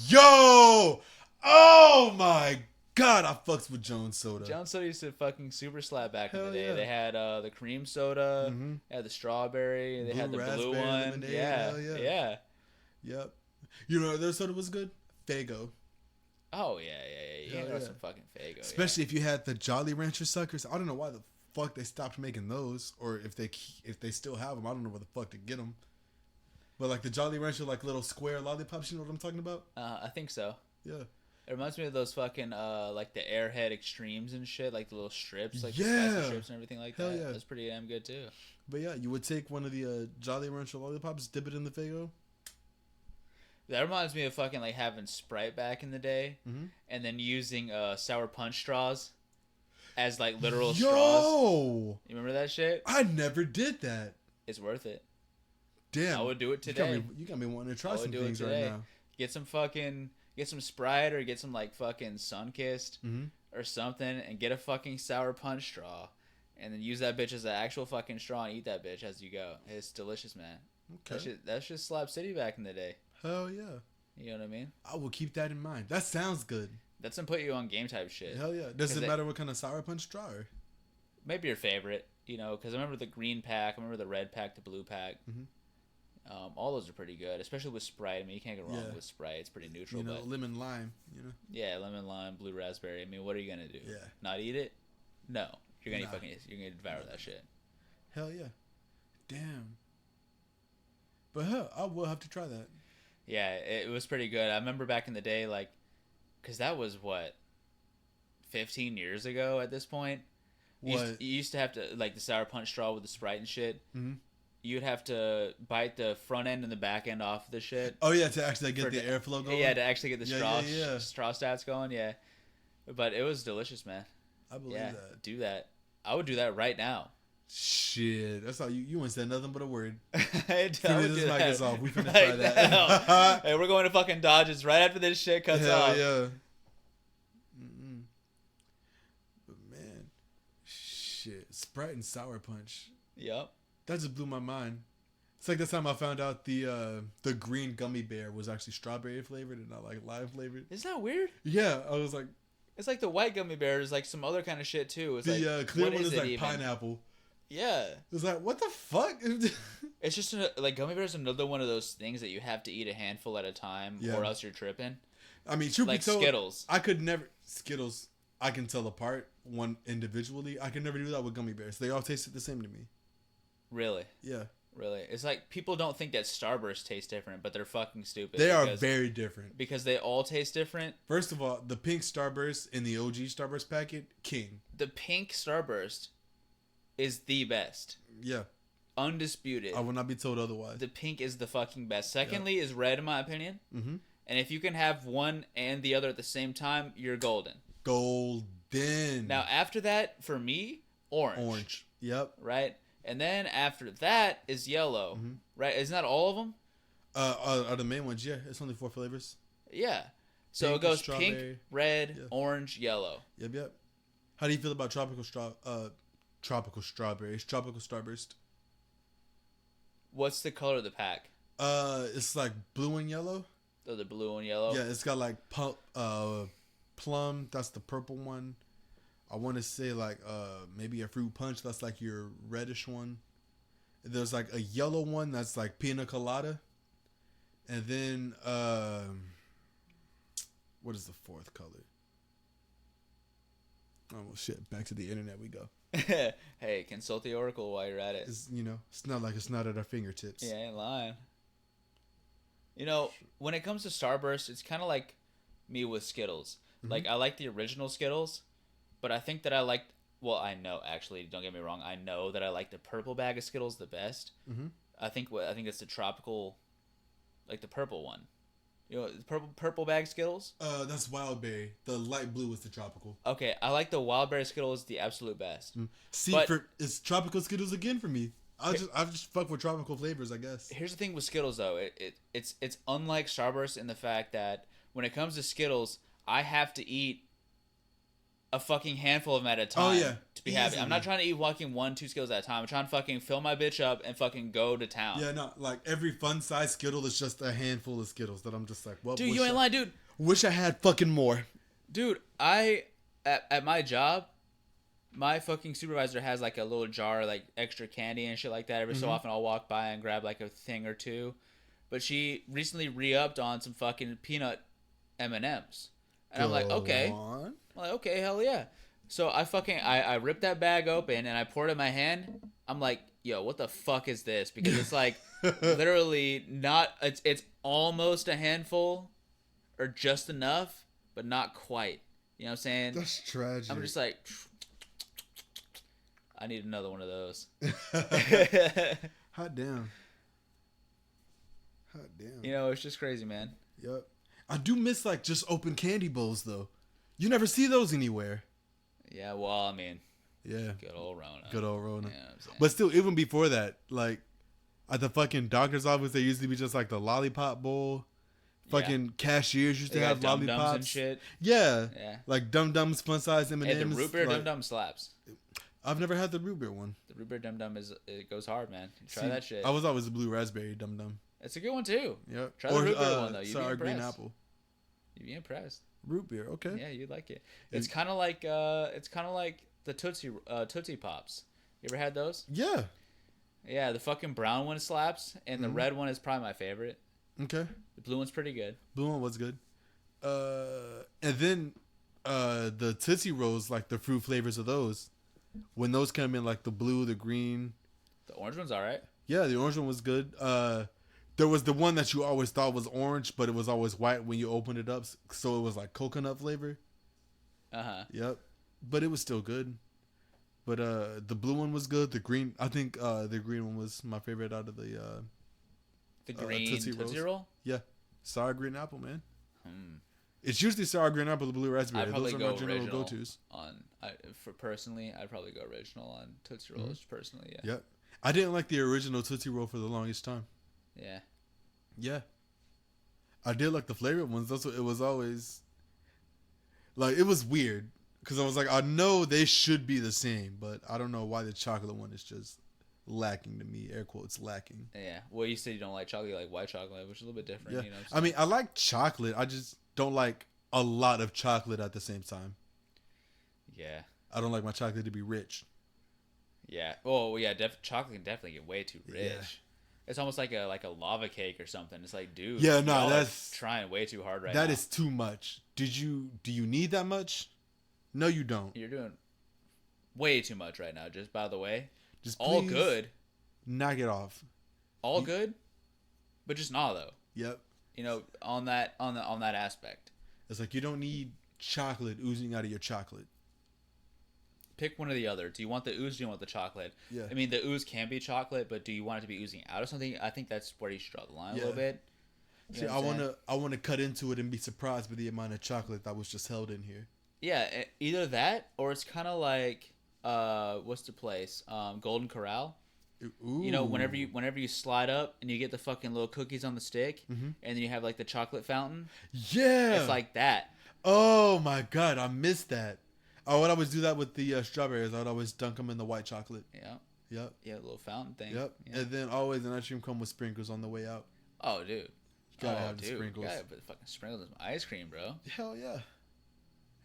Yo! Oh my God, I fucks with Jones Soda. Jones Soda used to fucking super slap back in the day. Yeah. They had the cream soda, they had the strawberry, they had the blue one. Lemonade, yeah. Yep. You know their soda was good? Faygo. Oh yeah. You got some fucking Faygo. Especially if you had the Jolly Rancher suckers. I don't know why the fuck they stopped making those, or if they still have them. I don't know where the fuck to get them. But like the Jolly Rancher, like little square lollipops, you know what I'm talking about? I think so. Yeah. It reminds me of those fucking like the Airhead Extremes and shit, like the little strips, like the spicy strips and everything like that. Yeah. That's pretty damn good too. But yeah, you would take one of the Jolly Rancher lollipops, dip it in the Faygo. That reminds me of fucking like having Sprite back in the day, and then using sour punch straws as like literal straws. You remember that shit? I never did that. It's worth it. Damn, I would do it today. You got me wanting to try some things right now. Get some Sprite or get some like fucking Sunkist or something, and get a fucking sour punch straw, and then use that bitch as an actual fucking straw and eat that bitch as you go. It's delicious, man. Okay. That shit Slap City back in the day. Hell yeah. You know what I mean? I will keep that in mind. That sounds good. That's gonna put you on game type shit. Hell yeah. Does it matter what kind of sour punch straw? Or? Maybe your favorite, you know, because I remember the green pack, I remember the red pack, the blue pack. All those are pretty good, especially with Sprite. I mean, you can't go wrong with Sprite. It's pretty neutral. You know, lemon lime, you know? Yeah, lemon lime, blue raspberry. I mean, what are you gonna do? Yeah. Not eat it? No. You're gonna you're gonna devour that shit. Hell yeah. Damn. But hell, I will have to try that. Yeah, it was pretty good. I remember back in the day, like, because that was, 15 years ago at this point? You used to have to, like, the sour punch straw with the Sprite and shit. You'd have to bite the front end and the back end off the shit. Oh, yeah, to actually get the airflow going? Yeah, to actually get the straw stats going, yeah. But it was delicious, man. I believe that. Do that. I would do that right now. Shit, that's all you ain't said nothing but a word. This mic is off. We finna try that. Hey, we're going to fucking Dodgers right after this shit cuts off. Yeah. But man, shit, Sprite and sour punch. Yep. That just blew my mind. It's like the time I found out the green gummy bear was actually strawberry flavored and not like lime flavored. Isn't that weird? Yeah, I was like, it's like the white gummy bear is like some other kind of shit too. It's the clear one is like pineapple. Yeah. It's like, what the fuck? It's just like gummy bears are another one of those things that you have to eat a handful at a time or else you're tripping. I mean, truth be told, Skittles. I could never Skittles. I can tell apart one individually. I could never do that with gummy bears. They all tasted the same to me. Really? Yeah. Really? It's like people don't think that Starburst tastes different, but they're fucking stupid. They are very different. Because they all taste different. First of all, the pink Starburst in the OG Starburst packet, king. The pink Starburst is the best. Yeah. Undisputed. I will not be told otherwise. The pink is the fucking best. Secondly is red, in my opinion. Mm-hmm. And if you can have one and the other at the same time, you're golden. Golden. Now, after that, for me, orange. Orange. Yep. Right? And then after that is yellow. Mm-hmm. Right? Isn't that all of them? Are the main ones? Yeah, it's only 4 flavors. Yeah. So Pink, it goes strawberry. pink, red, Yeah. orange, yellow. Yep. How do you feel about tropical strawberries? Tropical starburst. What's the color of the pack? It's like blue and yellow. Oh, the blue and yellow? Yeah, it's got like plum. That's the purple one. I want to say like maybe a fruit punch. That's like your reddish one. There's like a yellow one that's like pina colada. And then what is the fourth color? Oh well, shit! Back to the internet we go. Hey, consult the Oracle while you're at it. It's it's not like it's not at our fingertips. Yeah, I ain't lying. When it comes to Starburst, it's kind of like me with Skittles. Mm-hmm. Like, I like the original Skittles, but I think that I liked... Well, I know, actually, don't get me wrong. I know that I like the purple bag of Skittles the best. Mm-hmm. I think it's the tropical... Like, the purple one. The purple bag Skittles? That's wild berry. The light blue is the tropical. Okay, I like the wild berry Skittles the absolute best. See, But- it's tropical Skittles again for me. I just fuck with tropical flavors, I guess. Here's the thing with Skittles, though. It's unlike Starburst in the fact that when it comes to Skittles, I have to eat a fucking handful of them at a time to be happy. Easily. I'm not trying to eat fucking 1-2 Skittles at a time. I'm trying to fucking fill my bitch up and fucking go to town. Yeah, no, like every fun size Skittle is just a handful of Skittles that I'm just like, well, Dude, you ain't lying, dude. Wish I had fucking more. Dude, at my job, my fucking supervisor has like a little jar like extra candy and shit like that. Every so often I'll walk by and grab like a thing or two. But she recently re-upped on some fucking peanut M&Ms. And I'm like, okay. I'm like, okay, hell yeah. So I ripped that bag open and I poured it in my hand. I'm like, yo, what the fuck is this? Because it's like literally not, it's almost a handful or just enough, but not quite. You know what I'm saying? That's tragic. I'm just like, I need another one of those. Hot damn. Hot damn. It's just crazy, man. Yep. I do miss like just open candy bowls though. You never see those anywhere. Yeah, well, I mean, Yeah. good old Rona. Good old Rona. You know what I'm saying? But still, even before that, like at the fucking doctor's office, there used to be just like the lollipop bowl. Fucking cashiers used to They have got Dum Dums lollipops and shit. Yeah. Yeah. Like Dum Dums, fun size M&Ms. Hey, the root beer like, Dum Dum slaps. I've never had the root beer one. The root beer Dum Dum it goes hard, man. Try See, that shit. I was always a blue raspberry Dum Dum. It's a good one too. Yep. Try the root beer one though. You'd be sour green impressed. apple. You'd be impressed. Root beer. Okay. Yeah, you'd like it. It's kind of like the Tootsie Pops. You ever had those? Yeah. Yeah, the fucking brown one slaps, and the red one is probably my favorite. Okay. The blue one's pretty good. Blue one was good. And then the Tootsie Rolls, like the fruit flavors of those, when those come in, like the blue, the green. The orange one's all right. Yeah, the orange one was good. There was the one that you always thought was orange, but it was always white when you opened it up, so it was like coconut flavor. Yep, but it was still good. But the blue one was good. The green, I think the green one was my favorite out of the green Tootsie Roll. Yeah, sour green apple, man. It's usually sour green apple, the blue raspberry. I'd probably Those are go my general original go-tos. Personally, I'd probably go original on Tootsie Rolls. Personally, yeah. Yep. I didn't like the original Tootsie Roll for the longest time. Yeah. Yeah. I did like the flavored ones. That's what it was always. Like, it was weird. Because I was like, I know they should be the same, but I don't know why the chocolate one is just lacking to me. Air quotes, lacking. Yeah. Well, you said you don't like chocolate, you like white chocolate, which is a little bit different. Yeah. You know what I'm I mean, I like chocolate. I just don't like a lot of chocolate at the same time. Yeah. I don't like my chocolate to be rich. Yeah. Oh, yeah. Chocolate can definitely get way too rich. Yeah. It's almost like a lava cake or something. It's like, dude. Yeah, no, y'all are that's trying way too hard right now. That is too much. Do you need that much? No, you don't. You're doing way too much right now. Just by the way, Just all please good. Knock it off. All good, but just not though. Yep. On that aspect. It's like you don't need chocolate oozing out of your chocolate. pick one or the other. Do you want the ooze? Do you want the chocolate? Yeah. I mean, the ooze can be chocolate, but do you want it to be oozing out of something? I think that's where you draw the line a little bit. See, I wanna cut into it and be surprised by the amount of chocolate that was just held in here. Yeah, either that or it's kind of like what's the place? Golden Corral. Ooh. You know, whenever you slide up and you get the fucking little cookies on the stick, and then you have like the chocolate fountain. Yeah. It's like that. Oh my god, I missed that. I would always do that with the strawberries. I would always dunk them in the white chocolate. Yeah. Yep. Yeah, a little fountain thing. Yep. Yeah. And then always an ice cream cone with sprinkles on the way out. Oh, dude. Gotta have the sprinkles. Gotta put the fucking sprinkles in my ice cream, bro. Hell yeah.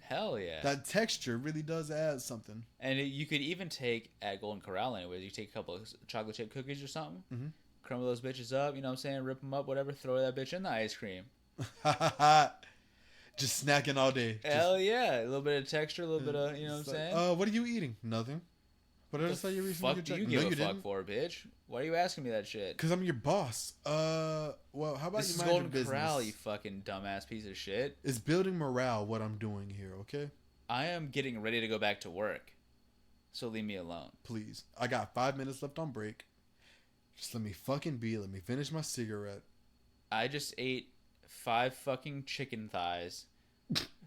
Hell yeah. That texture really does add something. And you could even take, at Golden Corral anyways, you take a couple of chocolate chip cookies or something, crumble those bitches up, you know what I'm saying, rip them up, whatever, throw that bitch in the ice cream. Just snacking all day. Hell yeah. A little bit of texture, a little bit of, you know what I'm saying? What are you eating? Nothing. What did I say you recently? Fuck do you give a fuck for, bitch? Why are you asking me that shit? Because I'm your boss. Well, how about this you is mind Golden your business? Corral, you fucking dumbass piece of shit. It's building morale what I'm doing here, okay? I am getting ready to go back to work. So leave me alone. Please. I got 5 minutes left on break. Just let me fucking be. Let me finish my cigarette. I just ate 5 fucking chicken thighs.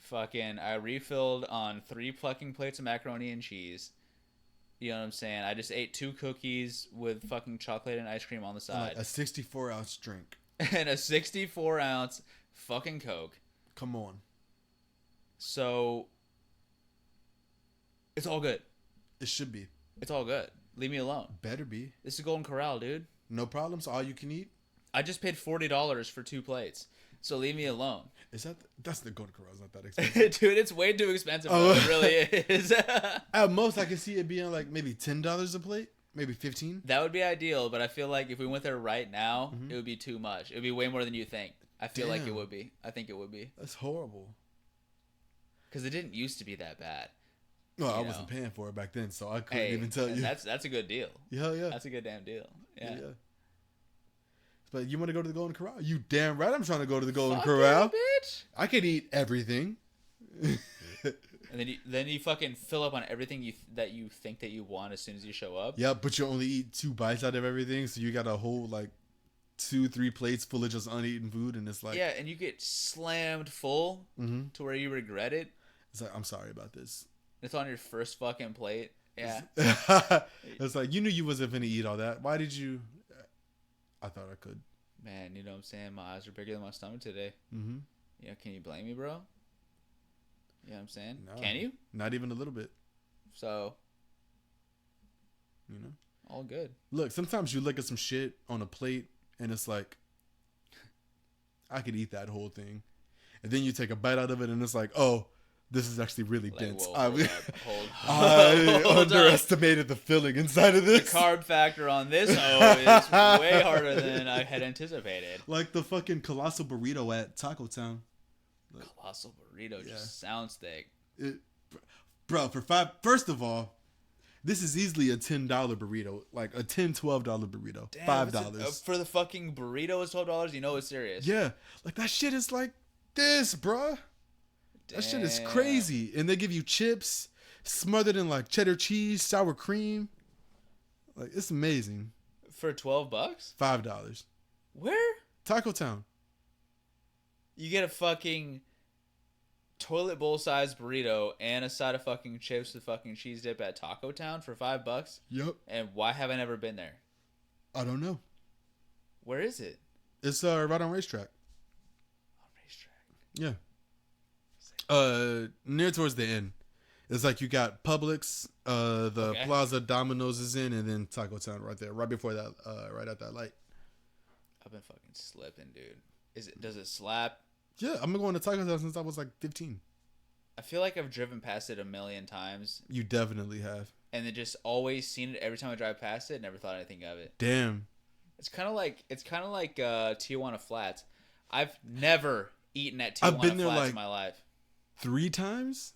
Fucking, I refilled on 3 fucking plates of macaroni and cheese. You know what I'm saying? I just ate 2 cookies with fucking chocolate and ice cream on the side. A 64-ounce drink. And a 64-ounce fucking Coke. Come on. So, it's all good. It should be. It's all good. Leave me alone. Better be. This is Golden Corral, dude. No problems. All you can eat. I just paid $40 for 2 plates. So leave me alone. Is that's the Golden Corral? It's not that expensive. Dude, it's way too expensive. Oh. It really is. At most, I can see it being like maybe $10 a plate, maybe $15. That would be ideal, but I feel like if we went there right now, it would be too much. It would be way more than you think. I feel like it would be. I think it would be. That's horrible. Because it didn't used to be that bad. No, I wasn't paying for it back then, so I couldn't even tell you. That's a good deal. Yeah. That's a good damn deal. Yeah. But you want to go to the Golden Corral? You damn right I'm trying to go to the Golden Corral. Yeah, bitch. I could eat everything. And then you fucking fill up on everything that you think that you want as soon as you show up. Yeah, but you only eat 2 bites out of everything, so you got a whole like 2-3 plates full of just uneaten food, and it's like and you get slammed full to where you regret it. It's like, I'm sorry about this. It's on your first fucking plate. Yeah. It's like, you knew you wasn't gonna eat all that. Why did you? I thought I could. Man, you know what I'm saying? My eyes are bigger than my stomach today. Mm-hmm. Yeah, can you blame me, bro? You know what I'm saying? No, can you? Not even a little bit. So, you know, all good. Look, sometimes you look at some shit on a plate and it's like, I could eat that whole thing, and then you take a bite out of it and it's like, oh, this is actually really dense. Whoa, I underestimated the filling inside of this. The carb factor on this is way harder than I had anticipated. Like the fucking colossal burrito at Taco Town. Colossal burrito just sounds thick. Bro, first of all, this is easily a $10 burrito. Like a $10-12 burrito. Damn, $5. For the fucking burrito is $12, you know it's serious. Yeah. Like that shit is like this, bruh. That shit is crazy. And they give you chips smothered in like cheddar cheese, sour cream. Like, it's amazing. For $12? $5. Where? Taco Town. You get a fucking toilet bowl sized burrito and a side of fucking chips with fucking cheese dip at Taco Town for $5? Yep. And why have I never been there? I don't know. Where is it? It's right on Racetrack. On Racetrack. Yeah. Near towards the end. It's like you got Publix, the Plaza Domino's is in, and then Taco Town right there, right before that, right at that light. I've been fucking slipping, dude. Does it slap? Yeah, I've been going to Taco Town since I was like 15. I feel like I've driven past it a million times. You definitely have. And then just always seen it every time I drive past it. Never thought anything of it. Damn. It's kind of like Tijuana Flats. I've never eaten at Tijuana Flats in my life. 3 times?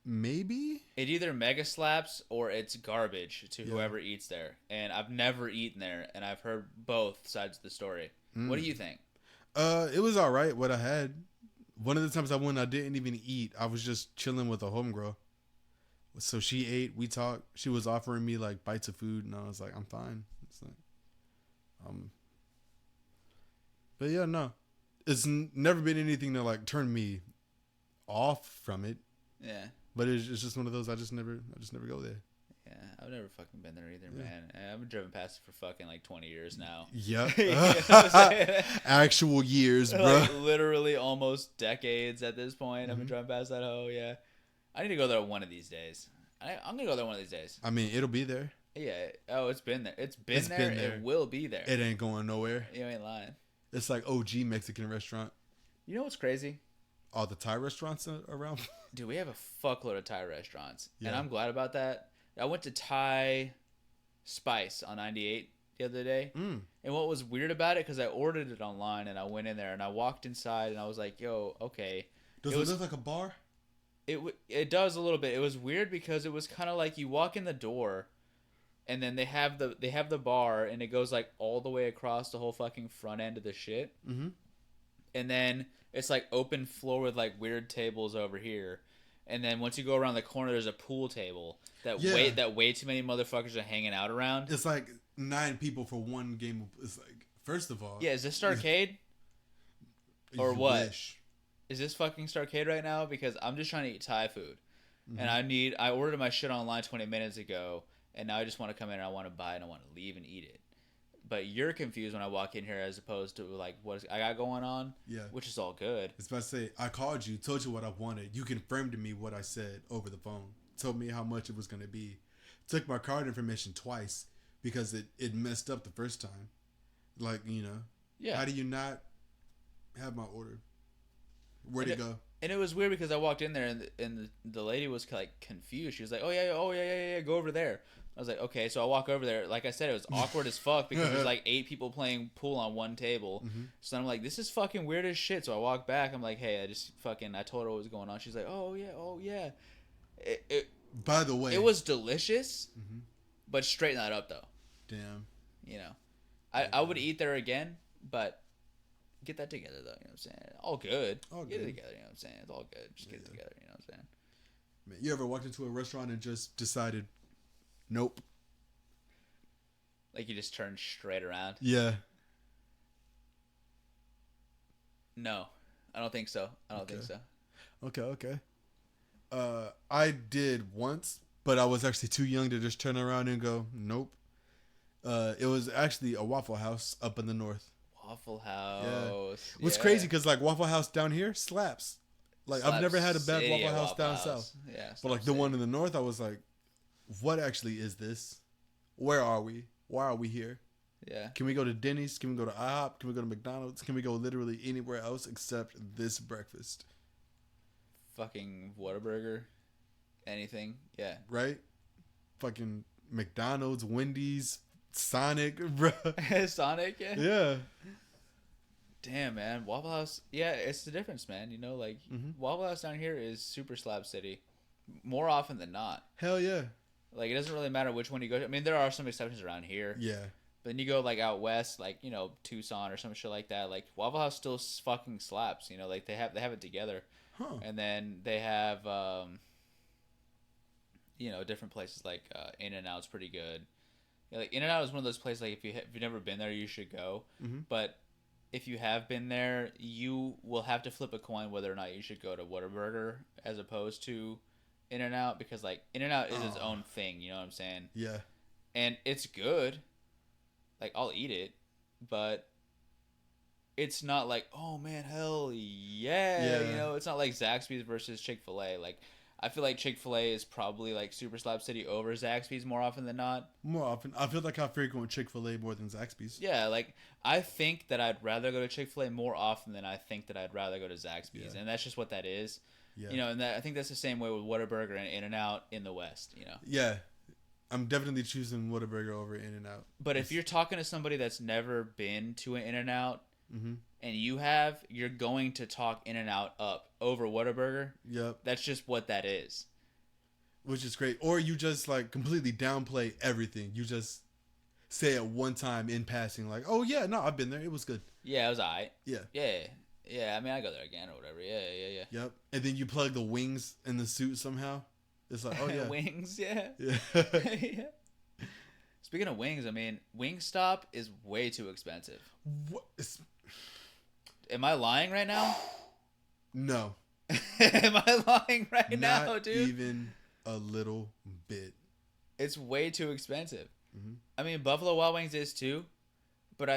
Maybe? It either mega slaps or it's garbage to whoever eats there. And I've never eaten there, and I've heard both sides of the story. What do you think? It was alright what I had. One of the times I went, I didn't even eat. I was just chilling with a homegirl. So she ate. We talked. She was offering me like bites of food, and I was like, I'm fine. It's like, but yeah, no, it's never been anything that like turned me off from it. Yeah. But it's just one of those. I just never go there. Yeah, I've never fucking been there either, man. I've driven past it for fucking like 20 years now. Yep. You know what I'm saying? Actual years, bro. Like, literally almost decades at this point. I've been driving past that hoe. Yeah, I need to go there one of these days. I'm gonna go there one of these days. I mean, it'll be there. Yeah. Oh, it's been there. It's been there. It will be there. It ain't going nowhere. You ain't lying. It's like OG Mexican restaurant. You know what's crazy? All the Thai restaurants around. Dude, we have a fuckload of Thai restaurants, Yeah. and I'm glad about that. I went to Thai Spice on 98 the other day, and what was weird about it, because I ordered it online, and I went in there, and I walked inside, and I was like, yo, okay. Does it look like a bar? It does a little bit. It was weird because it was kind of like you walk in the door, and then they have the bar, and it goes like all the way across the whole fucking front end of the shit. Mm-hmm. And then it's like open floor with like weird tables over here. And then once you go around the corner, there's a pool table that way too many motherfuckers are hanging out around. It's like 9 people for one game. It's like, first of all, yeah. Is this Starcade or what? Wish. Is this fucking Starcade right now? Because I'm just trying to eat Thai food, and I ordered my shit online 20 minutes ago, and now I just want to come in and I want to buy it and I want to leave and eat it. But you're confused when I walk in here as opposed to like what I got going on. Yeah. Which is all good. It's about to say, I called you, told you what I wanted. You confirmed to me what I said over the phone. Told me how much it was going to be. Took my card information twice because it messed up the first time. Like, you know. Yeah. How do you not have my order? Where'd it go? And it was weird because I walked in there and the lady was like confused. She was like, oh yeah, go over there. I was like, okay, so I walk over there. Like I said, it was awkward as fuck because there's like 8 people playing pool on one table. Mm-hmm. So I'm like, this is fucking weird as shit. So I walk back. I'm like, hey, I told her what was going on. She's like, oh yeah. By the way, it was delicious, but straighten that up though. Damn. You know, I would eat there again, but get that together though. You know what I'm saying? All good. Get it together. You know what I'm saying? It's all good. Just get it together. You know what I'm saying? Man, you ever walked into a restaurant and just decided, nope? Like you just turned straight around? Yeah. No, I don't think so. think so. Okay. I did once, but I was actually too young to just turn around and go, nope. It was actually a Waffle House up in the north. Waffle House. Yeah. What's crazy because like Waffle House down here slaps. Like I've never had a bad Waffle House down south. Yeah. But like the one in the north, I was like, what actually is this? Where are we? Why are we here? Yeah. Can we go to Denny's? Can we go to IHOP? Can we go to McDonald's? Can we go literally anywhere else except this breakfast? Fucking Whataburger. Anything. Yeah. Right? Fucking McDonald's, Wendy's, Sonic, bro. Sonic, yeah. Yeah. Damn, man. Waffle House, yeah, it's the difference, man. You know, like, Waffle House down here is super slab city. More often than not. Hell yeah. Like, it doesn't really matter which one you go to. I mean, there are some exceptions around here. Yeah. But then you go, like, out west, like, you know, Tucson or some shit like that. Like, Waffle House still fucking slaps. You know, like, they have it together. Huh. And then they have, you know, different places like In-N-Out's pretty good. Yeah, like In-N-Out is one of those places, like, if you've never been there, you should go. Mm-hmm. But if you have been there, you will have to flip a coin whether or not you should go to Whataburger as opposed to In-N-Out, because like In-N-Out is its own thing, you know what I'm saying? Yeah. And it's good. Like, I'll eat it, but it's not like, oh man, hell yeah. You know, it's not like Zaxby's versus Chick-fil-A. Like, I feel like Chick-fil-A is probably like super slap city over Zaxby's more often than not. More often. I feel like I frequent Chick-fil-A more than Zaxby's. Yeah, like, I think that I'd rather go to Chick-fil-A more often than I think that I'd rather go to Zaxby's. Yeah. And that's just what that is. Yeah. You know, and I think that's the same way with Whataburger and In-N-Out in the West, you know. Yeah. I'm definitely choosing Whataburger over In-N-Out. But if you're talking to somebody that's never been to an In-N-Out, and you're going to talk In-N-Out up over Whataburger. Yep. That's just what that is. Which is great. Or you just like completely downplay everything. You just say at one time in passing, like, oh yeah, no, I've been there. It was good. Yeah, it was alright. Yeah. Yeah, I mean, I go there again or whatever. Yeah. Yep. And then you plug the wings in the suit somehow. It's like, oh yeah, Wings, yeah. yeah. Yeah. Speaking of wings, I mean, Wingstop is way too expensive. What? Am I lying right now? No. Am I lying right Not now, dude? even a little bit. It's way too expensive. Mm-hmm. I mean, Buffalo Wild Wings is too, but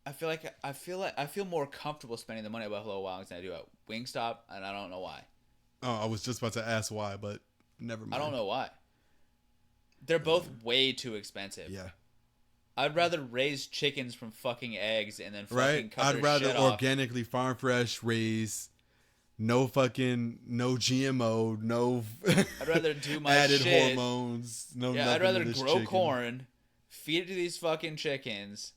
I feel more comfortable spending the money at Buffalo Wild Wings than I do at Wingstop, and I don't know why. Oh, I was just about to ask why, but never mind. I don't know why. They're both way too expensive. Yeah. I'd rather raise chickens from fucking eggs and then fucking Right? cut I'd their rather shit off. organically farm fresh, raise, no GMO, no I'd rather do my added shit. hormones. No, Yeah, I'd nothing rather to this grow chicken. corn, feed it to these fucking chickens.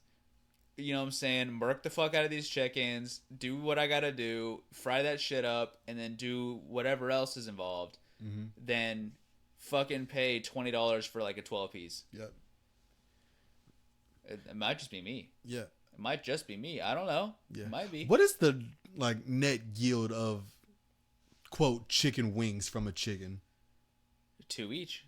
You know what I'm saying? Murk the fuck out of these chickens. Do what I gotta do. Fry that shit up, and then do whatever else is involved. Mm-hmm. Then fucking pay $20 for like a 12 piece. Yep. It might just be me. Yeah. It might just be me. I don't know. Yeah. It might be. What is the like net yield of quote chicken wings from a chicken? 2 each.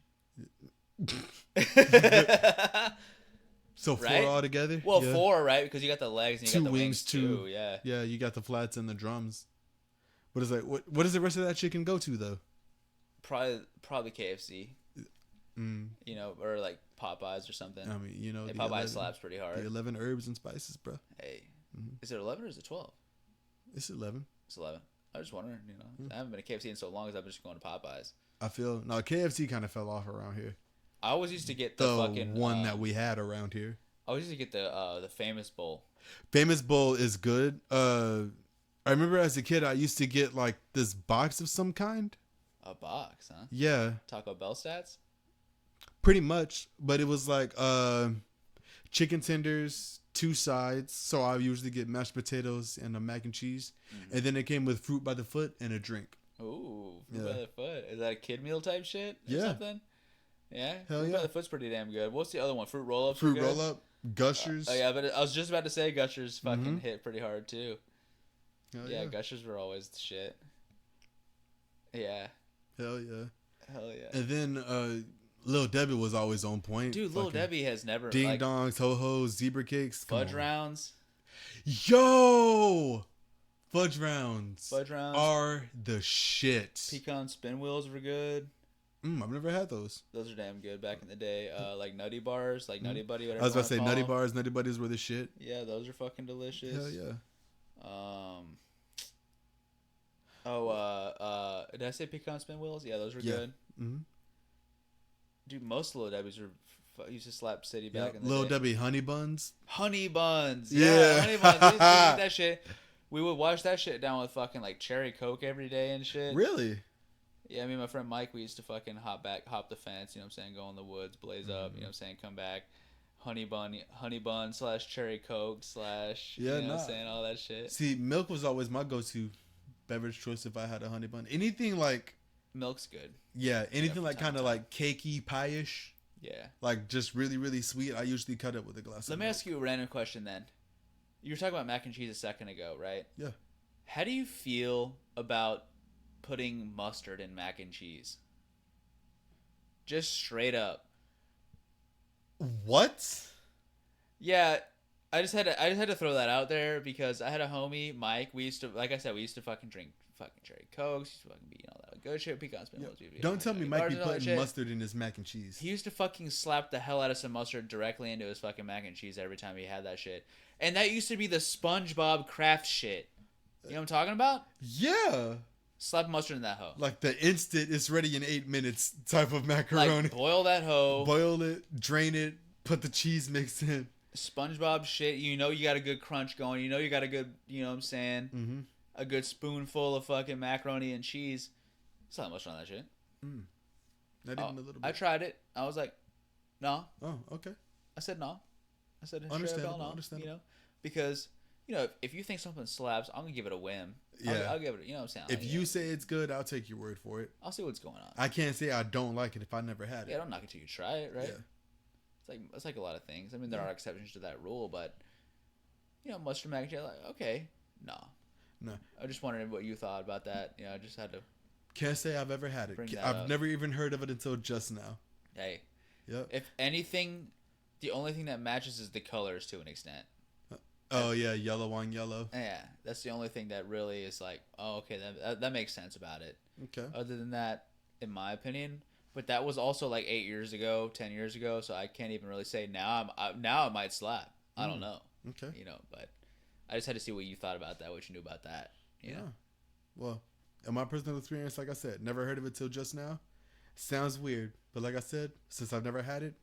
So 4 Right? altogether? Well, Yeah. 4, right? Because you got the legs and you 2 got the wings, wings, too. Yeah. Yeah, you got the flats and the drums. But it's like, what does the rest of that chicken go to though? Probably KFC. You know, or like Popeyes or something. I mean, you know, Hey, the Popeyes 11 slaps pretty The hard. 11 herbs and spices, bro. Hey, is it 11 or is it 12? It's 11. It's 11. I was just wondering, you know. I haven't been to KFC in so long as I've been just going to Popeyes. I feel no KFC kind of fell off around here. I always used to get the The fucking one that we had around here. I always used to get the famous bowl. Famous Bowl is good. I remember as a kid I used to get like this box of some kind. A box, huh? Yeah, Taco Bell stats? pretty much. But it was like chicken tenders, 2 sides. So I usually get mashed potatoes and a mac and cheese, and then it came with fruit by the foot and a drink. Ooh, Yeah. fruit by the foot. Is that a kid meal type shit? Or Yeah. something? Yeah. Hell Fruit yeah. by the foot's pretty damn good. What's the other one? Fruit roll ups. Fruit roll up, Gushers. Oh yeah, but I was just about to say Gushers fucking hit pretty hard too. Hell Yeah, yeah. Gushers were always the shit. Yeah. Hell yeah. Hell yeah. And then Lil Debbie was always on point. Dude, Lil Fucking Debbie has never Ding like dongs, ho hos, zebra cakes. Come fudge on. rounds. Yo, fudge rounds. Fudge rounds. Are the shit. Pecan spin wheels were good. I've never had those. Those are damn good back in the day. Like Nutty Bars, like Nutty Buddy, whatever. I was about you to say wanna Nutty call 'em. Bars, Nutty Buddies were the shit. Yeah, those are fucking delicious. Hell yeah. Did I say pecan spin wheels? Yeah, those were Yeah. good. Mm-hmm. Dude, most Lil Debbie's were used to slap City Yeah. back in the Lil day. Debbie honey buns. Honey buns. Yeah. Yeah, honey buns. We used to eat that shit. We would wash that shit down with fucking like cherry Coke every day and shit. Really? Yeah, me and my friend Mike, we used to fucking hop the fence, you know what I'm saying, go in the woods, blaze up, you know what I'm saying, come back, honey bun / cherry Coke / Yeah, you know what nah. I'm saying, all that shit. See, milk was always my go-to beverage choice if I had a honey bun. Anything like, Milk's good. yeah, anything from like time kind to of time. like cakey, pie-ish, Yeah. like just really, really sweet. I usually cut it with a glass Let of me milk. ask you a random question then. You were talking about mac and cheese a second ago, right? Yeah. How do you feel about putting mustard in mac and cheese? Just straight up. What? Yeah, I just had to throw that out there because I had a homie, Mike. We used to, like I said, we used to fucking drink fucking cherry Cokes. Used to fucking be all that good shit. Pecan spin wheels. Don't tell me fucking Mike bars be and all that putting shit. mustard in his mac and cheese. He used to fucking slap the hell out of some mustard directly into his fucking mac and cheese every time he had that shit. And that used to be the SpongeBob Kraft shit. You know what I'm talking about? Yeah. Slap mustard in that hoe. Like the instant it's ready in 8 minutes type of macaroni. Like boil that hoe. Boil it, drain it, put the cheese mix in. SpongeBob shit. You know you got a good crunch going. You know you got a good, you know what I'm saying? Mm-hmm. A good spoonful of fucking macaroni and cheese. It's not much on that shit. Not even a little bit. I tried it. I was like, no. Oh, okay. I said no. I said straight up Understandable, hell no. understandable. You know, because you know if you think something slaps, I'm gonna give it a whim. Yeah. I'll give it. You know what I'm saying? If Like, you say it's good, I'll take your word for it. I'll see what's going on. I can't say I don't like it if I never had it. Yeah, don't knock it till you try it, right? Yeah. It's like a lot of things. I mean, there are exceptions to that rule, but you know, mustard mac and cheese. Like, okay, no. No. I just wondering what you thought about that. You know, I just had to Can't say I've ever had it. Bring that I've up. never even heard of it until just now. Hey, Yep. if anything, the only thing that matches is the colors to an extent. Oh yeah, yellow on yellow. Yeah, that's the only thing that really is like, oh, okay, that makes sense about it. Okay. Other than that, in my opinion, but that was also like 8 years ago, 10 years ago, so I can't even really say now. Now it might slap. I don't know. Okay. You know, but I just had to see what you thought about that, what you knew about that. You know? Well, in my personal experience, like I said, never heard of it till just now. Sounds weird, but like I said, since I've never had it,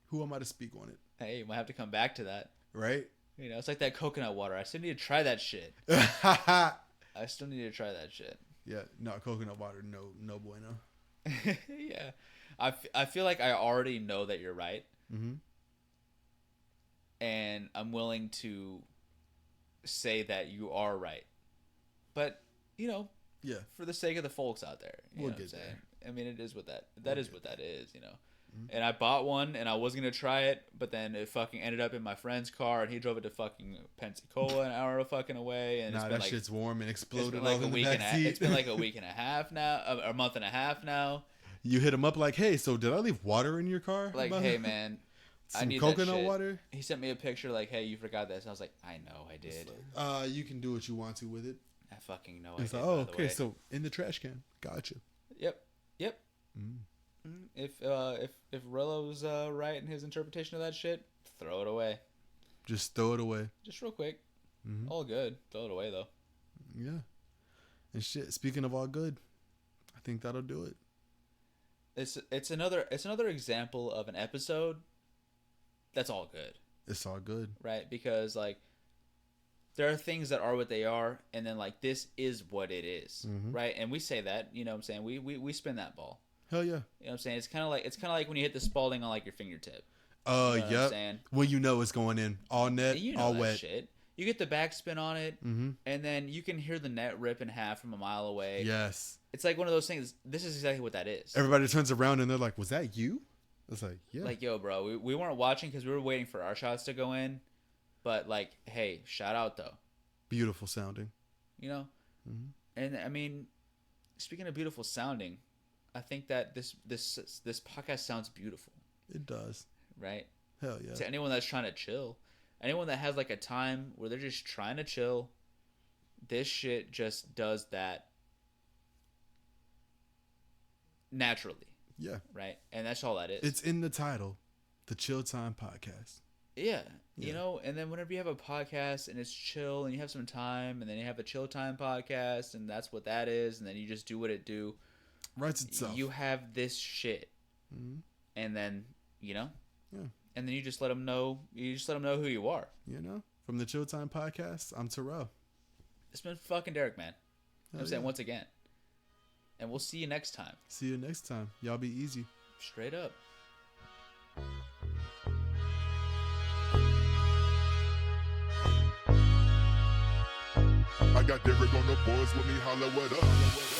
who am I to speak on it? Hey, you might have to come back to that. Right? You know, it's like that coconut water. I still need to try that shit. Yeah, I still need to try that shit. no coconut water, no bueno. Yeah. I feel like I already know that you're right. Mm-hmm. And I'm willing to say that you are right. But, you know, Yeah, for the sake of the folks out there, you We'll know what I'm get saying? there. I mean, it is what that is what that is, you know. And I bought one, and I was going to try it, but then it fucking ended up in my friend's car, and he drove it to fucking Pensacola, an hour fucking away. And nah, it's that been like, shit's warm and it's exploded been like all a in the week and backseat. it's been like a week and a half now, a month and a half now. You hit him up like, hey, so did I leave water in your car? Like, hey, man, I some need coconut that shit. water. He sent me a picture like, hey, you forgot this. And I was like, I know I did. You can do what you want to with it. I fucking know It's I like, did, oh, by the okay, way. so in the trash can. Gotcha. Yep. Mm. If Rillo's right in his interpretation of that shit, throw it away. Just throw it away. Just real quick. Mm-hmm. All good. Throw it away though. Yeah. And shit, speaking of all good, I think that'll do it. It's another example of an episode that's all good, It's all good. right? Because like there are things that are what they are, and then like this is what it is, Mhm. right? And we say that, you know what I'm saying? We spin that ball. Hell yeah. You know what I'm saying? It's kind of like when you hit the Spalding on like your fingertip. Oh, You know what I'm yep. saying? Well, you know it's going in. All net, And you know all that wet. shit. You get the backspin on it, Mm-hmm. and then you can hear the net rip in half from a mile away. Yes. It's like one of those things. This is exactly what that is. Everybody turns around and they're like, was that you? It's like, yeah. Like, yo, bro, we weren't watching because we were waiting for our shots to go in. But, like, hey, shout out, though. Beautiful sounding. You know? Mhm. And, I mean, speaking of beautiful sounding, I think that this podcast sounds beautiful, It does. right? Hell yeah. To anyone that's trying to chill, anyone that has, like, a time where they're just trying to chill, this shit just does that naturally, Yeah. right? And that's all that is. It's in the title, the Chill Time Podcast. Yeah, Yeah. you know, and then whenever you have a podcast and it's chill and you have some time, and then you have a chill time podcast, and that's what that is, and then you just do what it do. Writes itself. You have this shit, Mhm. and then you know, Yeah. and then you just let them know. You just let them know who you are. You know? From the Chill Time Podcast, I'm Terrell. It's been fucking Derek, man. Hell I'm saying yeah. once again, and we'll see you next time. See you next time. Y'all be easy. Straight up. I got Derek on the boards with me, holla what up.